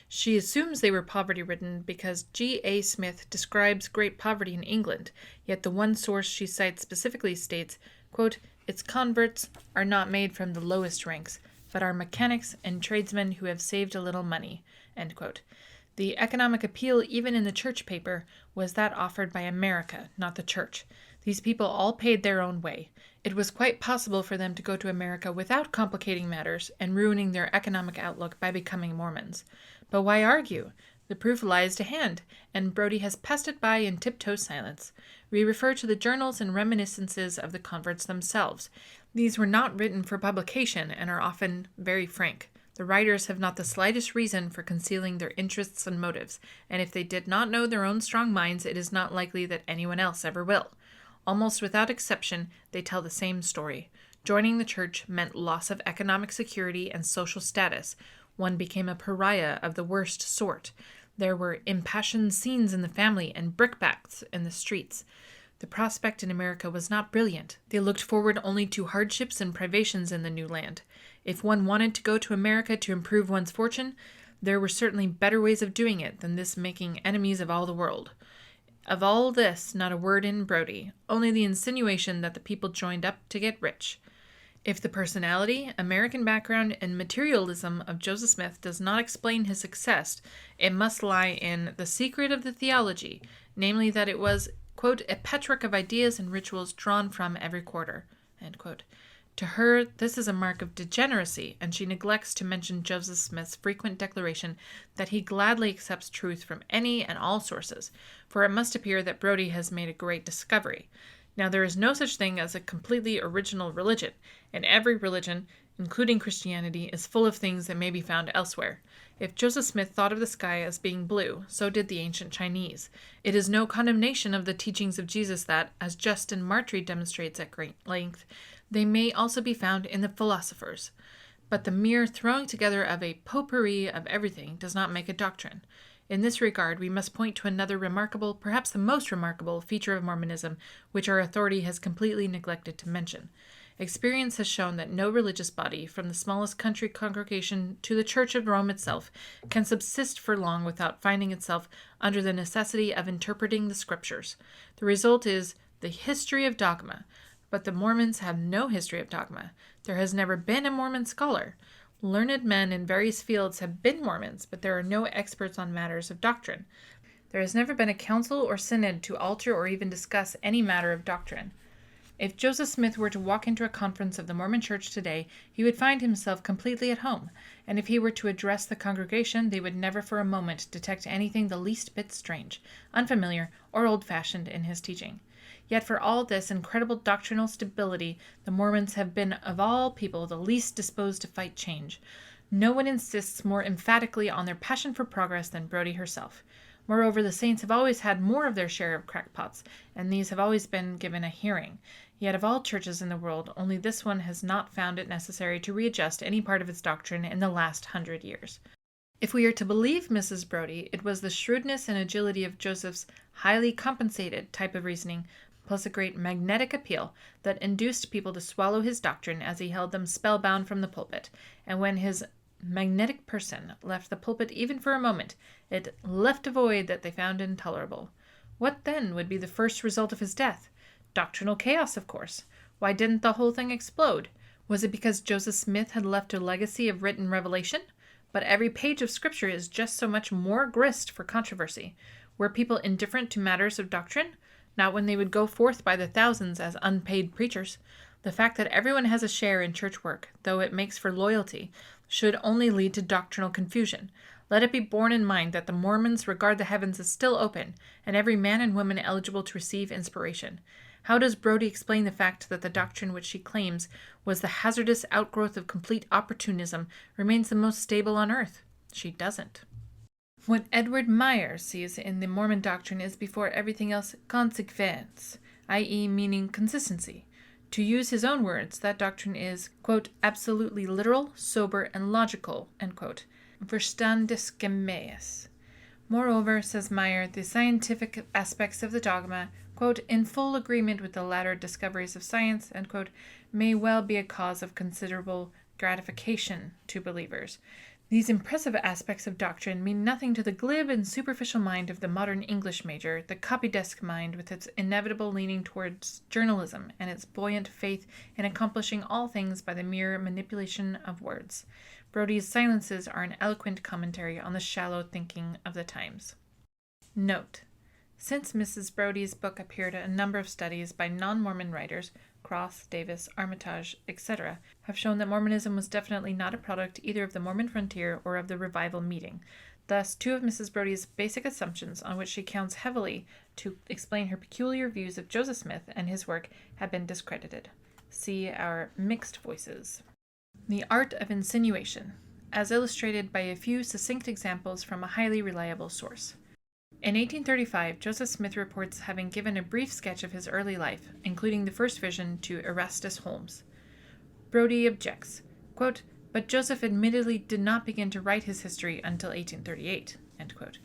She assumes they were poverty-ridden because G.A. Smith describes great poverty in England, yet the one source she cites specifically states, quote, its converts are not made from the lowest ranks, but are mechanics and tradesmen who have saved a little money, end quote. The economic appeal, even in the church paper, was that offered by America, not the church. These people all paid their own way. It was quite possible for them to go to America without complicating matters and ruining their economic outlook by becoming Mormons. But why argue? The proof lies to hand, and Brodie has passed it by in tiptoe silence. We refer to the journals and reminiscences of the converts themselves. These were not written for publication and are often very frank. The writers have not the slightest reason for concealing their interests and motives, and if they did not know their own strong minds, it is not likely that anyone else ever will. Almost without exception, they tell the same story. Joining the church meant loss of economic security and social status. One became a pariah of the worst sort. There were impassioned scenes in the family and brickbats in the streets. The prospect in America was not brilliant. They looked forward only to hardships and privations in the new land. If one wanted to go to America to improve one's fortune, There were certainly better ways of doing it than this making enemies of all the world. Of all this, not a word in Brodie, only the insinuation that the people joined up to get rich. If the personality, American background, and materialism of Joseph Smith does not explain his success, it must lie in the secret of the theology, namely that it was, quote, a patchwork of ideas and rituals drawn from every quarter, end quote. To her, this is a mark of degeneracy, and she neglects to mention Joseph Smith's frequent declaration that he gladly accepts truth from any and all sources, for it must appear that Brodie has made a great discovery. Now, there is no such thing as a completely original religion, and every religion, including Christianity, is full of things that may be found elsewhere. If Joseph Smith thought of the sky as being blue, so did the ancient Chinese. It is no condemnation of the teachings of Jesus that, as Justin Martyr demonstrates at great length, they may also be found in the philosophers. But the mere throwing together of a potpourri of everything does not make a doctrine. In this regard, we must point to another remarkable, perhaps the most remarkable, feature of Mormonism, which our authority has completely neglected to mention. Experience has shown that no religious body, from the smallest country congregation to the Church of Rome itself, can subsist for long without finding itself under the necessity of interpreting the Scriptures. The result is the history of dogma. But the Mormons have no history of dogma. There has never been a Mormon scholar. Learned men in various fields have been Mormons, but there are no experts on matters of doctrine. There has never been a council or synod to alter or even discuss any matter of doctrine. If Joseph Smith were to walk into a conference of the Mormon Church today, he would find himself completely at home, and if he were to address the congregation, they would never for a moment detect anything the least bit strange, unfamiliar, or old-fashioned in his teaching. Yet for all this incredible doctrinal stability, the Mormons have been, of all people, the least disposed to fight change. No one insists more emphatically on their passion for progress than Brodie herself. Moreover, the saints have always had more of their share of crackpots, and these have always been given a hearing. Yet of all churches in the world, only this one has not found it necessary to readjust any part of its doctrine in the last 100 years. If we are to believe Mrs. Brodie, it was the shrewdness and agility of Joseph's highly compensated type of reasoning, plus a great magnetic appeal, that induced people to swallow his doctrine as he held them spellbound from the pulpit, and when his magnetic person left the pulpit even for a moment, it left a void that they found intolerable. What then would be the first result of his death? Doctrinal chaos, of course. Why didn't the whole thing explode? Was it because Joseph Smith had left a legacy of written revelation? But every page of Scripture is just so much more grist for controversy. Were people indifferent to matters of doctrine? Not when they would go forth by the thousands as unpaid preachers. The fact that everyone has a share in church work, though it makes for loyalty, should only lead to doctrinal confusion. Let it be borne in mind that the Mormons regard the heavens as still open, and every man and woman eligible to receive inspiration. How does Brodie explain the fact that the doctrine which she claims was the hazardous outgrowth of complete opportunism remains the most stable on earth? She doesn't. What Edward Meyer sees in the Mormon doctrine is before everything else consequence, i.e. meaning consistency. To use his own words, that doctrine is, quote, absolutely literal, sober, and logical, end quote, verstandesgemäß. Moreover, says Meyer, the scientific aspects of the dogma, quote, in full agreement with the latter discoveries of science, end quote, may well be a cause of considerable gratification to believers. These impressive aspects of doctrine mean nothing to the glib and superficial mind of the modern English major, the copy-desk mind with its inevitable leaning towards journalism and its buoyant faith in accomplishing all things by the mere manipulation of words. Brodie's silences are an eloquent commentary on the shallow thinking of the times. Note: since Mrs. Brodie's book appeared, a number of studies by non-Mormon writers, Cross, Davis, Armitage, etc., have shown that Mormonism was definitely not a product either of the Mormon frontier or of the revival meeting. Thus, two of Mrs. Brodie's basic assumptions, on which she counts heavily to explain her peculiar views of Joseph Smith and his work, have been discredited. See our Mixed Voices. The art of insinuation, as illustrated by a few succinct examples from a highly reliable source. In 1835, Joseph Smith reports having given a brief sketch of his early life, including the first vision, to Erastus Holmes. Brodie objects, quote, but Joseph admittedly did not begin to write his history until 1838, end quote.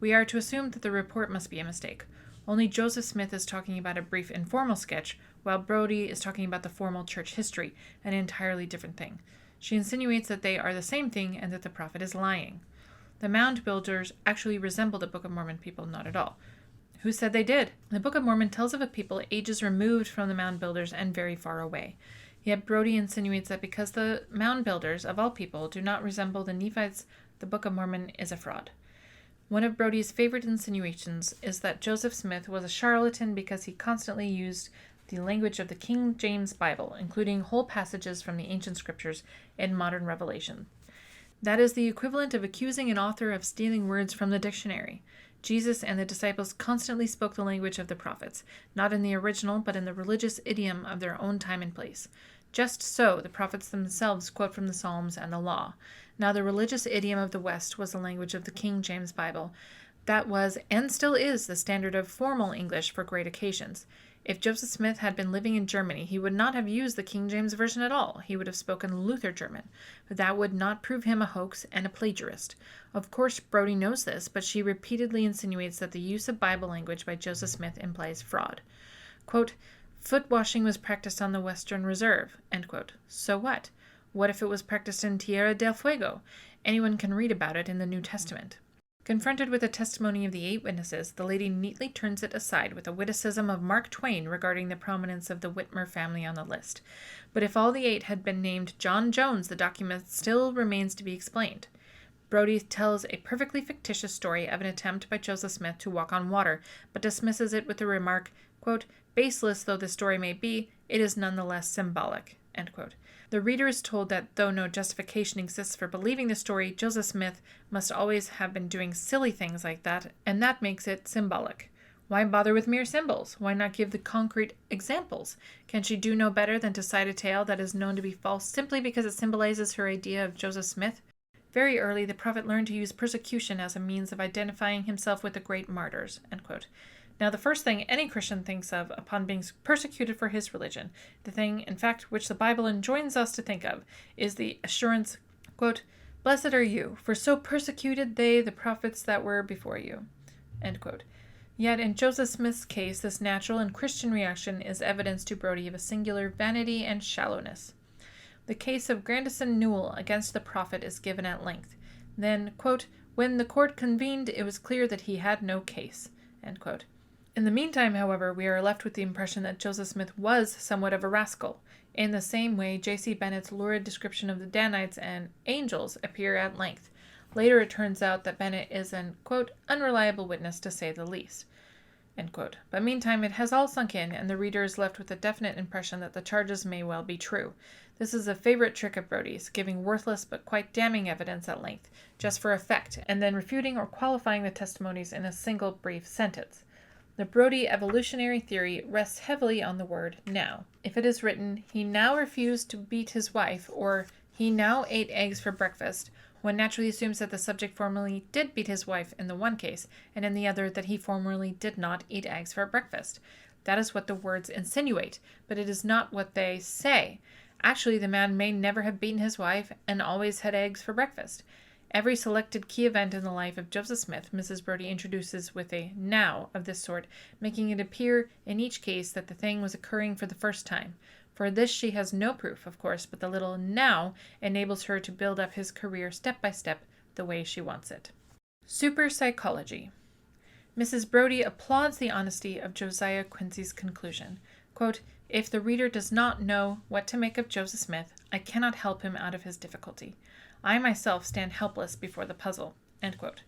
We are to assume that the report must be a mistake. Only Joseph Smith is talking about a brief informal sketch, while Brodie is talking about the formal church history, an entirely different thing. She insinuates that they are the same thing and that the prophet is lying. The mound builders actually resemble the Book of Mormon people not at all. Who said they did? The Book of Mormon tells of a people ages removed from the mound builders and very far away. Yet Brodie insinuates that because the mound builders, of all people, do not resemble the Nephites, the Book of Mormon is a fraud. One of Brodie's favorite insinuations is that Joseph Smith was a charlatan because he constantly used the language of the King James Bible, including whole passages from the ancient scriptures in modern revelation. That is the equivalent of accusing an author of stealing words from the dictionary. Jesus and the disciples constantly spoke the language of the prophets, not in the original, but in the religious idiom of their own time and place. Just so, the prophets themselves quote from the Psalms and the Law. Now, the religious idiom of the West was the language of the King James Bible. That was, and still is, the standard of formal English for great occasions. If Joseph Smith had been living in Germany, he would not have used the King James Version at all. He would have spoken Luther German. But that would not prove him a hoax and a plagiarist. Of course, Brodie knows this, but she repeatedly insinuates that the use of Bible language by Joseph Smith implies fraud. Quote, "Foot washing was practiced on the Western Reserve." End quote. So what? What if it was practiced in Tierra del Fuego? Anyone can read about it in the New Testament. Confronted with the testimony of the 8 witnesses, the lady neatly turns it aside with a witticism of Mark Twain regarding the prominence of the Whitmer family on the list. But if all the 8 had been named John Jones, the document still remains to be explained. Brodie tells a perfectly fictitious story of an attempt by Joseph Smith to walk on water, but dismisses it with the remark, quote, "Baseless though the story may be, it is nonetheless symbolic." End quote. The reader is told that though no justification exists for believing the story, Joseph Smith must always have been doing silly things like that, and that makes it symbolic. Why bother with mere symbols? Why not give the concrete examples? Can she do no better than to cite a tale that is known to be false simply because it symbolizes her idea of Joseph Smith? Very early, the prophet learned to use persecution as a means of identifying himself with the great martyrs. End quote. Now, the first thing any Christian thinks of upon being persecuted for his religion, the thing, in fact, which the Bible enjoins us to think of, is the assurance, quote, "Blessed are you, for so persecuted they the prophets that were before you." End quote. Yet in Joseph Smith's case, this natural and Christian reaction is evidence to Brodie of a singular vanity and shallowness. The case of Grandison Newell against the prophet is given at length. Then, quote, "When the court convened, it was clear that he had no case." End quote. In the meantime, however, we are left with the impression that Joseph Smith was somewhat of a rascal. In the same way, J.C. Bennett's lurid description of the Danites and angels appear at length. Later it turns out that Bennett is an, quote, "unreliable witness to say the least." End quote. But meantime, it has all sunk in, and the reader is left with a definite impression that the charges may well be true. This is a favorite trick of Brodie's, giving worthless but quite damning evidence at length, just for effect, and then refuting or qualifying the testimonies in a single brief sentence. The Brodie evolutionary theory rests heavily on the word now. If it is written, "He now refused to beat his wife," or "He now ate eggs for breakfast," one naturally assumes that the subject formerly did beat his wife in the one case, and in the other that he formerly did not eat eggs for breakfast. That is what the words insinuate, but it is not what they say. Actually, the man may never have beaten his wife and always had eggs for breakfast. Every selected key event in the life of Joseph Smith, Mrs. Brodie introduces with a "now" of this sort, making it appear in each case that the thing was occurring for the first time. For this she has no proof, of course, but the little "now" enables her to build up his career step by step the way she wants it. Super psychology. Mrs. Brodie applauds the honesty of Josiah Quincy's conclusion. Quote, "If the reader does not know what to make of Joseph Smith, I cannot help him out of his difficulty. I myself stand helpless before the puzzle." End quote.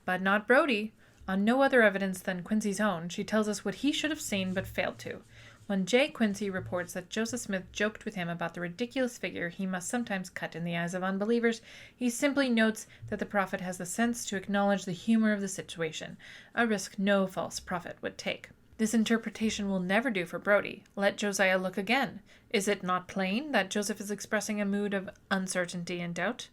But not Brodie. On no other evidence than Quincy's own, she tells us what he should have seen but failed to. When J. Quincy reports that Joseph Smith joked with him about the ridiculous figure he must sometimes cut in the eyes of unbelievers, he simply notes that the prophet has the sense to acknowledge the humor of the situation, a risk no false prophet would take. This interpretation will never do for Brodie. Let Josiah look again. Is it not plain that Joseph is expressing a mood of uncertainty and doubt?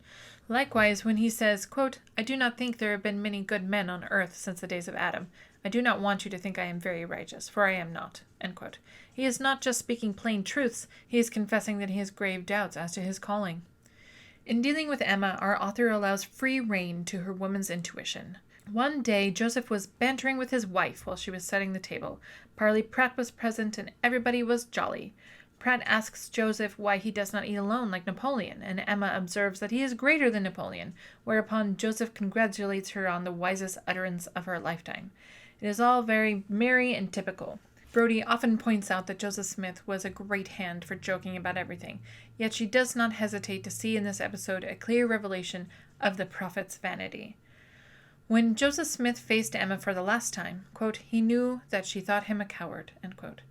Likewise, when he says, quote, "I do not think there have been many good men on earth since the days of Adam. I do not want you to think I am very righteous, for I am not." End quote. He is not just speaking plain truths, he is confessing that he has grave doubts as to his calling. In dealing with Emma, our author allows free rein to her woman's intuition. One day, Joseph was bantering with his wife while she was setting the table. Parley Pratt was present, and everybody was jolly. Pratt asks Joseph why he does not eat alone like Napoleon, and Emma observes that he is greater than Napoleon, whereupon Joseph congratulates her on the wisest utterance of her lifetime. It is all very merry and typical. Brodie often points out that Joseph Smith was a great hand for joking about everything, yet she does not hesitate to see in this episode a clear revelation of the prophet's vanity. When Joseph Smith faced Emma for the last time, quote, he knew that she thought him a coward, end quote.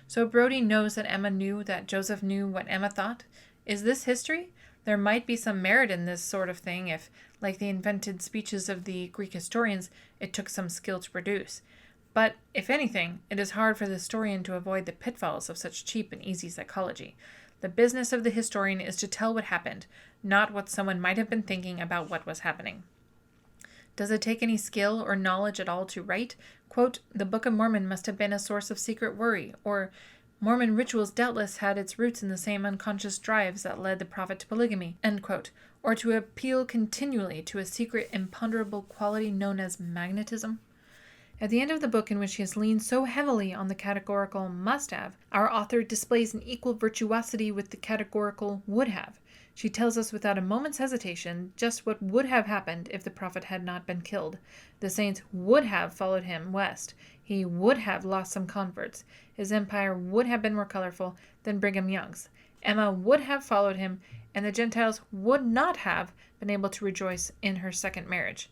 So Brodie knows that Emma knew that Joseph knew what Emma thought. Is this history? There might be some merit in this sort of thing if, like the invented speeches of the Greek historians, it took some skill to produce. But, if anything, it is hard for the historian to avoid the pitfalls of such cheap and easy psychology. The business of the historian is to tell what happened, not what someone might have been thinking about what was happening. Does it take any skill or knowledge at all to write, quote, the Book of Mormon must have been a source of secret worry, or Mormon rituals doubtless had its roots in the same unconscious drives that led the prophet to polygamy, end quote, or to appeal continually to a secret imponderable quality known as magnetism? At the end of the book, in which he has leaned so heavily on the categorical must have, our author displays an equal virtuosity with the categorical would have. She tells us without a moment's hesitation just what would have happened if the prophet had not been killed. The saints would have followed him west. He would have lost some converts. His empire would have been more colorful than Brigham Young's. Emma would have followed him, and the Gentiles would not have been able to rejoice in her second marriage.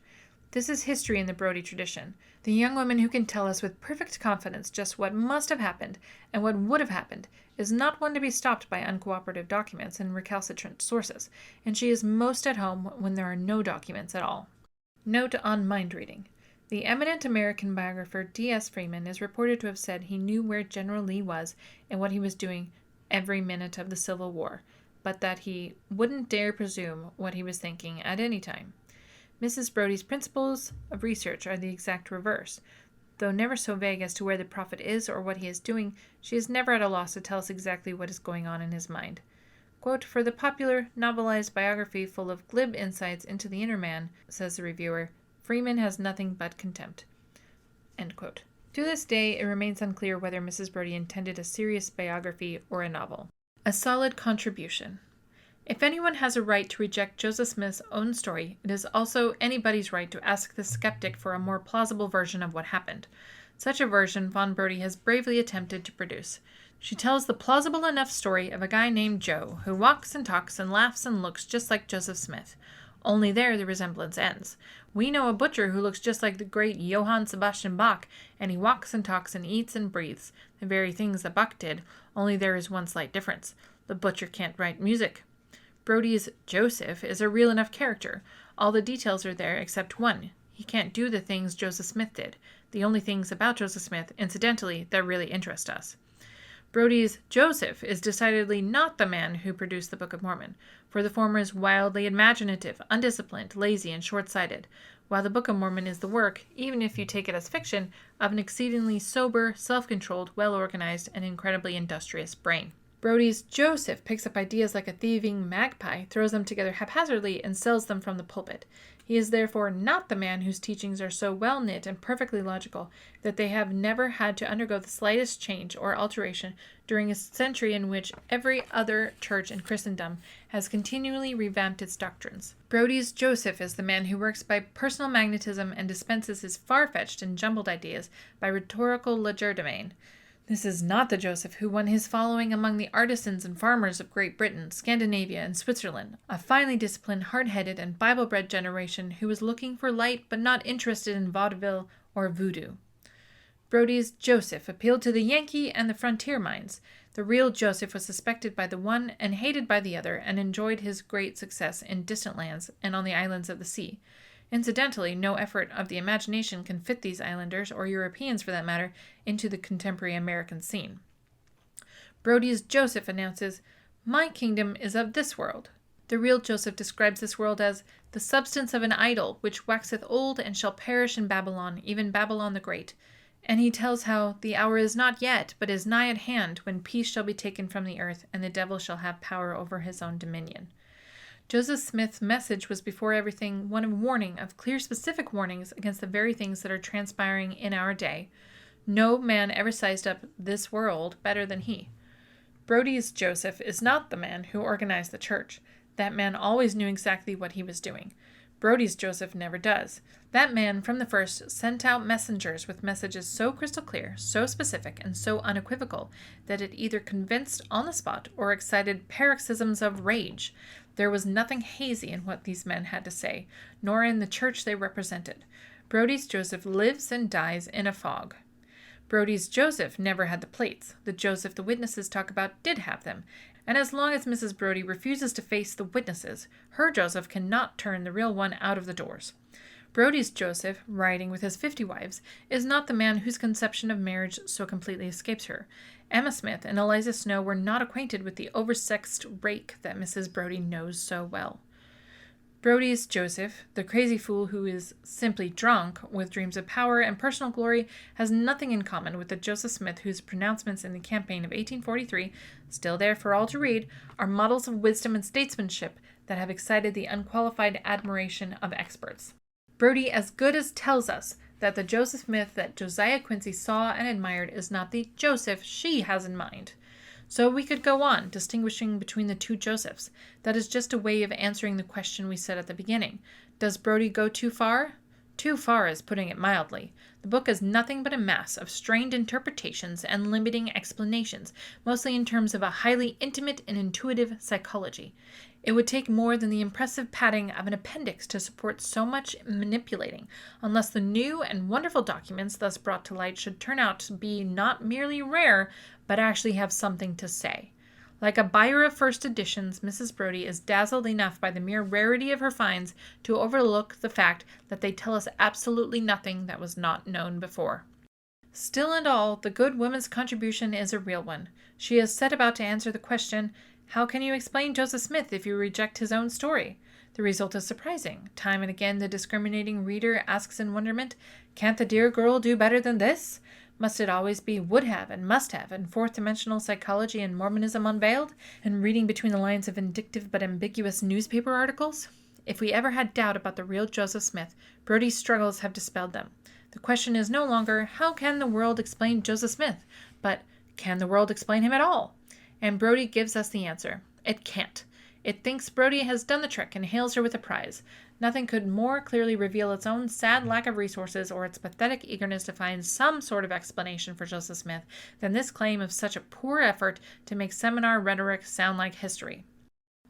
This is history in the Brodie tradition. The young woman who can tell us with perfect confidence just what must have happened and what would have happened is not one to be stopped by uncooperative documents and recalcitrant sources, and she is most at home when there are no documents at all. Note on mind reading. The eminent American biographer D.S. Freeman is reported to have said he knew where General Lee was and what he was doing every minute of the Civil War, but that he wouldn't dare presume what he was thinking at any time. Mrs. Brodie's principles of research are the exact reverse. Though never so vague as to where the prophet is or what he is doing, she is never at a loss to tell us exactly what is going on in his mind. Quote, for the popular, novelized biography full of glib insights into the inner man, says the reviewer, Freeman has nothing but contempt. End quote. To this day, it remains unclear whether Mrs. Brodie intended a serious biography or a novel. A solid contribution. If anyone has a right to reject Joseph Smith's own story, it is also anybody's right to ask the skeptic for a more plausible version of what happened. Such a version Fawn Brodie has bravely attempted to produce. She tells the plausible enough story of a guy named Joe, who walks and talks and laughs and looks just like Joseph Smith. Only there the resemblance ends. We know a butcher who looks just like the great Johann Sebastian Bach, and he walks and talks and eats and breathes, the very things that Bach did, only there is one slight difference. The butcher can't write music. Brodie's Joseph is a real enough character. All the details are there except one. He can't do the things Joseph Smith did, the only things about Joseph Smith, incidentally, that really interest us. Brodie's Joseph is decidedly not the man who produced the Book of Mormon, for the former is wildly imaginative, undisciplined, lazy, and short-sighted, while the Book of Mormon is the work, even if you take it as fiction, of an exceedingly sober, self-controlled, well-organized, and incredibly industrious brain. Brodie's Joseph picks up ideas like a thieving magpie, throws them together haphazardly, and sells them from the pulpit. He is therefore not the man whose teachings are so well-knit and perfectly logical that they have never had to undergo the slightest change or alteration during a century in which every other church in Christendom has continually revamped its doctrines. Brodie's Joseph is the man who works by personal magnetism and dispenses his far-fetched and jumbled ideas by rhetorical legerdemain. This is not the Joseph who won his following among the artisans and farmers of Great Britain, Scandinavia, and Switzerland, a finely disciplined, hard-headed, and Bible-bred generation who was looking for light but not interested in vaudeville or voodoo. Brodie's Joseph appealed to the Yankee and the frontier minds. The real Joseph was suspected by the one and hated by the other, and enjoyed his great success in distant lands and on the islands of the sea. Incidentally, no effort of the imagination can fit these islanders, or Europeans for that matter, into the contemporary American scene. Brodie's Joseph announces, "My kingdom is of this world." The real Joseph describes this world as the substance of an idol, which waxeth old and shall perish in Babylon, even Babylon the Great. And he tells how the hour is not yet, but is nigh at hand, when peace shall be taken from the earth, and the devil shall have power over his own dominion. Joseph Smith's message was before everything one of warning, of clear specific warnings against the very things that are transpiring in our day. No man ever sized up this world better than he. Brodie's Joseph is not the man who organized the church. That man always knew exactly what he was doing. Brodie's Joseph never does. That man, from the first, sent out messengers with messages so crystal clear, so specific, and so unequivocal that it either convinced on the spot or excited paroxysms of rage. There was nothing hazy in what these men had to say, nor in the church they represented. Brodie's Joseph lives and dies in a fog. Brodie's Joseph never had the plates. The Joseph the witnesses talk about did have them, and as long as Mrs. Brodie refuses to face the witnesses, her Joseph cannot turn the real one out of the doors. Brodie's Joseph, riding with his 50 wives, is not the man whose conception of marriage so completely escapes her. Emma Smith and Eliza Snow were not acquainted with the oversexed rake that Mrs. Brodie knows so well. Brodie's Joseph, the crazy fool who is simply drunk with dreams of power and personal glory, has nothing in common with the Joseph Smith whose pronouncements in the campaign of 1843, still there for all to read, are models of wisdom and statesmanship that have excited the unqualified admiration of experts. Brodie as good as tells us that the Joseph Smith that Josiah Quincy saw and admired is not the Joseph she has in mind. So we could go on, distinguishing between the two Josephs. That is just a way of answering the question we said at the beginning. Does Brodie go too far? Too far is putting it mildly. The book is nothing but a mass of strained interpretations and limiting explanations, mostly in terms of a highly intimate and intuitive psychology. It would take more than the impressive padding of an appendix to support so much manipulating, unless the new and wonderful documents thus brought to light should turn out to be not merely rare, but actually have something to say. Like a buyer of first editions, Mrs. Brodie is dazzled enough by the mere rarity of her finds to overlook the fact that they tell us absolutely nothing that was not known before. Still and all, the good woman's contribution is a real one. She has set about to answer the question, how can you explain Joseph Smith if you reject his own story? The result is surprising. Time and again the discriminating reader asks in wonderment, can't the dear girl do better than this? Must it always be would have and must have and fourth-dimensional psychology and Mormonism unveiled, and reading between the lines of vindictive but ambiguous newspaper articles? If we ever had doubt about the real Joseph Smith, Brodie's struggles have dispelled them. The question is no longer, how can the world explain Joseph Smith, but can the world explain him at all? And Brodie gives us the answer. It can't. It thinks Brodie has done the trick and hails her with a prize. Nothing could more clearly reveal its own sad lack of resources or its pathetic eagerness to find some sort of explanation for Joseph Smith than this claim of such a poor effort to make seminar rhetoric sound like history.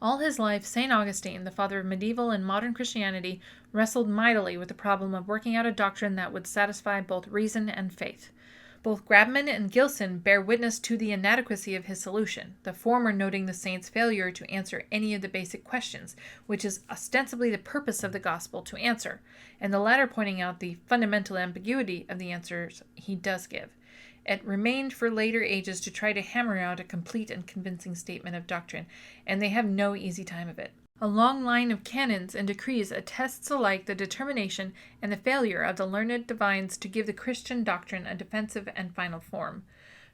All his life, St. Augustine, the father of medieval and modern Christianity, wrestled mightily with the problem of working out a doctrine that would satisfy both reason and faith. Both Grabman and Gilson bear witness to the inadequacy of his solution, the former noting the saint's failure to answer any of the basic questions, which is ostensibly the purpose of the gospel to answer, and the latter pointing out the fundamental ambiguity of the answers he does give. It remained for later ages to try to hammer out a complete and convincing statement of doctrine, and they have no easy time of it. A long line of canons and decrees attests alike the determination and the failure of the learned divines to give the Christian doctrine a defensive and final form,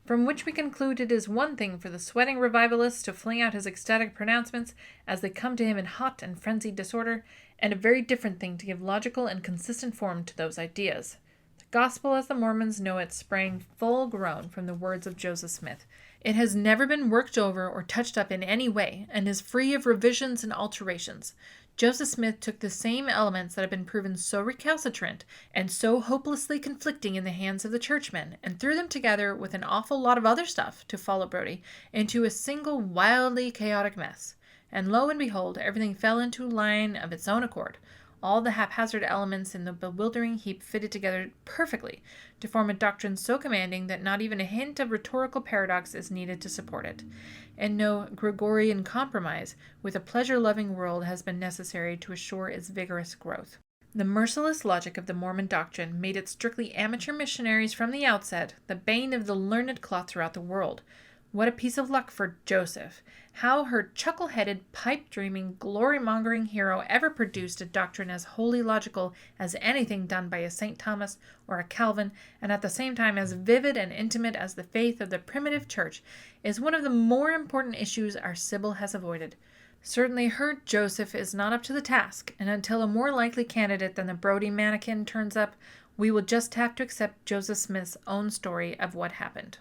from which we conclude it is one thing for the sweating revivalist to fling out his ecstatic pronouncements as they come to him in hot and frenzied disorder, and a very different thing to give logical and consistent form to those ideas. The gospel as the Mormons know it sprang full grown from the words of Joseph Smith. It has never been worked over or touched up in any way, and is free of revisions and alterations. Joseph Smith took the same elements that have been proven so recalcitrant and so hopelessly conflicting in the hands of the churchmen, and threw them together with an awful lot of other stuff, to follow Brodie, into a single wildly chaotic mess. And lo and behold, everything fell into line of its own accord. All the haphazard elements in the bewildering heap fitted together perfectly to form a doctrine so commanding that not even a hint of rhetorical paradox is needed to support it. And no Gregorian compromise with a pleasure-loving world has been necessary to assure its vigorous growth. The merciless logic of the Mormon doctrine made it strictly amateur missionaries from the outset, the bane of the learned cloth throughout the world. What a piece of luck for Joseph! How her chuckle-headed, pipe-dreaming, glory-mongering hero ever produced a doctrine as wholly logical as anything done by a St. Thomas or a Calvin, and at the same time as vivid and intimate as the faith of the primitive church, is one of the more important issues our Sibyl has avoided. Certainly her Joseph is not up to the task, and until a more likely candidate than the Brodie mannequin turns up, we will just have to accept Joseph Smith's own story of what happened.